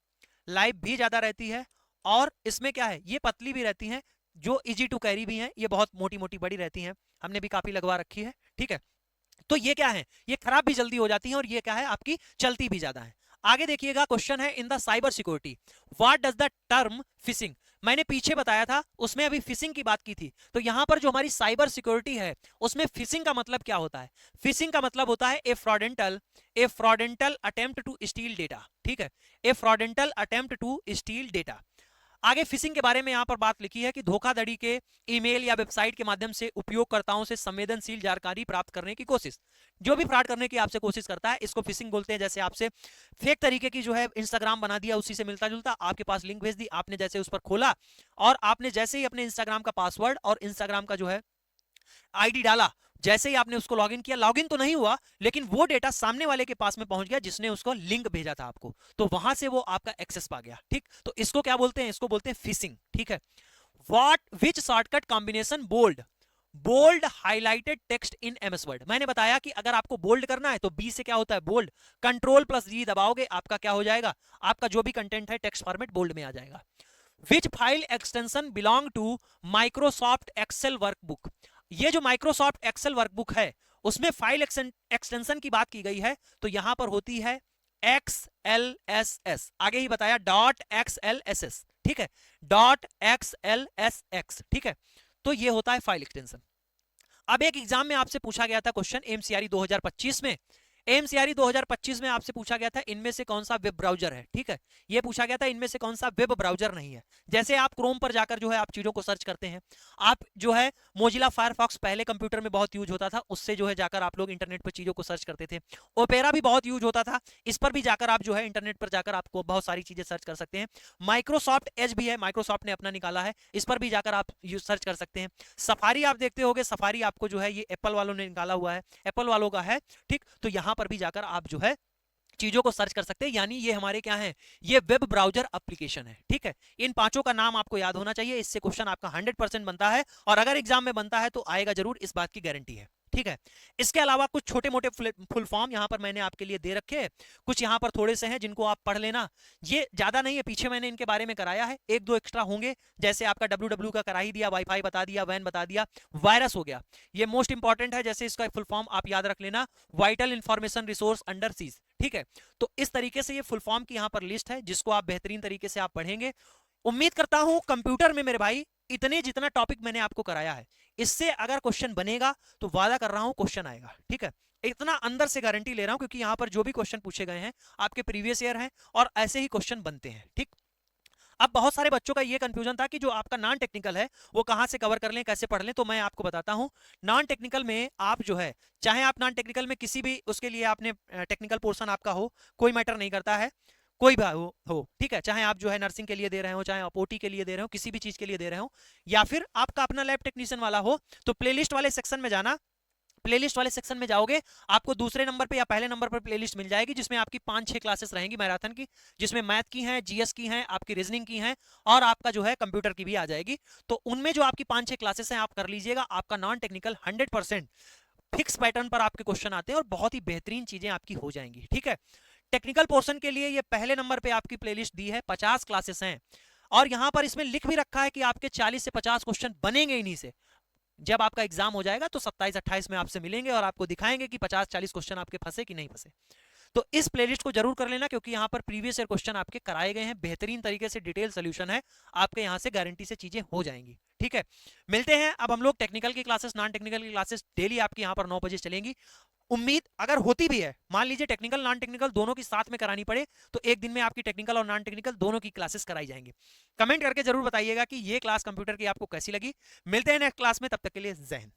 लाइफ भी ज्यादा रहती है, और इसमें क्या है, ये पतली भी रहती हैं, जो इजी टू कैरी भी हैं, ये बहुत मोटी मोटी बड़ी रहती हैं, हमने भी काफी लगवा रखी है, ठीक है। तो ये क्या है, ये खराब भी जल्दी हो जाती है और ये क्या है, आपकी चलती भी ज्यादा है। आगे देखिएगा, क्वेश्चन है in the cyber security what does the term fishing. मैंने पीछे बताया था, उसमें अभी फिशिंग की बात की थी, तो यहां पर जो हमारी साइबर सिक्योरिटी है उसमें फिशिंग का मतलब क्या होता है। फिशिंग का मतलब होता है ए फ्रॉडेंटल अटेम्प्ट टू स्टील डेटा। ठीक है, ए फ्रॉडेंटल अटेम्प्ट टू स्टील डेटा। आगे फिशिंग के बारे में यहां पर बात लिखी है कि धोखाधड़ी के ईमेल या वेबसाइट के माध्यम से उपयोगकर्ताओं से संवेदनशील जानकारी प्राप्त करने की कोशिश। जो भी फ्रॉड करने की आपसे कोशिश करता है इसको फिशिंग बोलते हैं। जैसे आपसे फेक तरीके की जो है इंस्टाग्राम बना दिया, उसी से मिलता जुलता आपके पास लिंक भेज दी, आपने जैसे उस पर खोला और आपने जैसे ही अपने इंस्टाग्राम का पासवर्ड और इंस्टाग्राम का जो है आईडी डाला, जैसे ही आपने उसको लॉगिन किया, लॉगिन तो नहीं हुआ लेकिन वो डेटा सामने वाले के पास में पहुंच गया जिसने उसको लिंक भेजा था आपको, तो वहां से वो आपका एक्सेस पा गया। ठीक, तो इसको क्या बोलते हैं, इसको बोलते हैं फिशिंग। ठीक है, what which shortcut combination bold highlighted text in MS Word. मैंने बताया कि अगर आपको बोल्ड करना है तो बी से क्या होता है, बोल्ड, कंट्रोल+G दबाओगे आपका क्या हो जाएगा, आपका जो भी कंटेंट है टेक्स्ट फॉर्मेट बोल्ड में आ जाएगा। Which file extension belong to Microsoft Excel workbook. ये जो माइक्रोसॉफ्ट एक्सेल वर्कबुक है उसमें फाइल एक्सटेंशन की बात की गई है, तो यहां पर होती है XLSS, आगे ही बताया .XLSS। ठीक है, .XLSX। ठीक है, तो ये होता है फाइल एक्सटेंशन। अब एक एग्जाम में आपसे पूछा गया था क्वेश्चन एमसीआरई 2025 में, एमसीआरई 2025 में आपसे पूछा गया था इनमें से कौन सा वेब ब्राउजर है। ठीक है, ये पूछा गया था इनमें से कौन सा वेब ब्राउजर नहीं है। जैसे आप क्रोम पर जाकर जो है आप चीजों को सर्च करते हैं, आप जो है मोजिला फायरफॉक्स पहले कंप्यूटर में बहुत यूज होता था, उससे जो है जाकर आप लोग इंटरनेट पर चीजों को सर्च करते थे। ओपेरा भी बहुत यूज होता था, इस पर भी जाकर आप जो है इंटरनेट पर जाकर आपको बहुत सारी चीजें सर्च कर सकते हैं। माइक्रोसॉफ्ट एज भी है, माइक्रोसॉफ्ट ने अपना निकाला है, इस पर भी जाकर आप सर्च कर सकते हैं। सफारी आप देखते होंगे, सफारी आपको जो है ये एप्पल वालों ने निकाला हुआ है, एप्पल वालों का है। ठीक, तो यहां पर भी जाकर आप जो है चीजों को सर्च कर सकते हैं, यानी ये हमारे क्या है, ये वेब ब्राउजर एप्लीकेशन है। ठीक है, इन पांचों का नाम आपको याद होना चाहिए, इससे क्वेश्चन आपका 100% बनता है और अगर एग्जाम में बनता है तो आएगा जरूर, इस बात की गारंटी है। ठीक है, इसके अलावा कुछ छोटे मोटे फुल फॉर्म यहां पर मैंने आपके लिए दे रखे हैं, कुछ यहां पर थोड़े से हैं जिनको आप पढ़ लेना, ये ज्यादा नहीं है, पीछे मैंने इनके बारे में कराया है, एक दो एक्स्ट्रा होंगे। जैसे आपका www का करा ही दिया, वाईफाई बता दिया, वैन बता दिया, वायरस हो गया, ये मोस्ट इंपॉर्टेंट है। जैसे इसका फुल फॉर्म आप याद रख लेना, vital information resource under seize. ठीक है, तो इस तरीके से ये फुल फॉर्म की यहां पर लिस्ट है जिसको आप बेहतरीन तरीके से आप पढ़ेंगे। उम्मीद करता हूं कंप्यूटर में मेरे भाई इतने जितना टॉपिक मैंने आपको कराया है, इससे अगर क्वेश्चन बनेगा तो वादा कर रहा हूं क्वेश्चन आएगा। ठीक है, इतना अंदर से गारंटी ले रहा हूं क्योंकि यहां पर जो भी क्वेश्चन पूछे गए हैं आपके प्रीवियस ईयर हैं और ऐसे ही क्वेश्चन बनते हैं। ठीक, अब बहुत सारे बच्चों का ये कंफ्यूजन था कि जो आपका नॉन टेक्निकल है वो कहां से कवर कर लें, कैसे पढ़ लें, तो मैं आपको बताता हूं। नॉन टेक्निकल में आप जो है, चाहे आप नॉन टेक्निकल में किसी भी उसके लिए आपने टेक्निकल पोर्शन आपका हो, कोई मैटर नहीं करता है, कोई भी हो। ठीक है, चाहे आप जो है नर्सिंग के लिए दे रहे हो, चाहे आप ओटी के लिए दे रहे हो, किसी भी चीज के लिए दे रहे हो, या फिर आपका अपना लैब टेक्नीशियन वाला हो, तो प्लेलिस्ट वाले सेक्शन में जाना। प्लेलिस्ट वाले सेक्शन में जाओगे, आपको दूसरे नंबर पे या पहले नंबर पर प्लेलिस्ट मिल जाएगी जिसमें आपकी 5-6 क्लासेस रहेंगी मैराथन की, जिसमें मैथ की हैं, जीएस की हैं, आपकी रीजनिंग की हैं और आपका जो है कंप्यूटर की भी आ जाएगी। तो उनमें जो आपकी 5-6 क्लासेस हैं आप कर लीजिएगा, आपका नॉन टेक्निकल 100% फिक्स पैटर्न पर आपके क्वेश्चन आते हैं और बहुत ही बेहतरीन चीजें आपकी हो जाएंगी। ठीक है, टेक्निकल पोर्शन के लिए ये पहले नंबर पे आपकी प्लेलिस्ट दी है, 50 क्लासेस हैं और यहां पर इसमें लिख भी रखा है कि आपके 40 से 50 क्वेश्चन बनेंगे इन्हीं से। जब आपका एग्जाम हो जाएगा तो 27-28 में आपसे मिलेंगे और आपको दिखाएंगे कि 50-40 क्वेश्चन आपके फंसे कि नहीं फंसे। तो इस प्लेलिस्ट को जरूर कर लेना क्योंकि यहाँ पर प्रीवियस ईयर क्वेश्चन आपके कराए गए हैं, बेहतरीन तरीके से डिटेल सोल्यूशन है, आपके यहाँ से गारंटी से चीजें हो जाएंगी। ठीक है, मिलते हैं अब हम लोग टेक्निकल की क्लासेस, नॉन टेक्निकल की क्लासेस डेली आपके यहाँ पर 9 बजे चलेंगी। उम्मीद अगर होती भी है, मान लीजिए टेक्निकल नॉन टेक्निकल दोनों की साथ में करानी पड़े तो एक दिन में आपकी टेक्निकल और नॉन टेक्निकल दोनों की क्लासेस कराई जाएंगी। कमेंट करके जरूर बताइएगा कि ये क्लास कंप्यूटर की आपको कैसी लगी। मिलते हैं नेक्स्ट क्लास में, तब तक के लिए जय हिंद।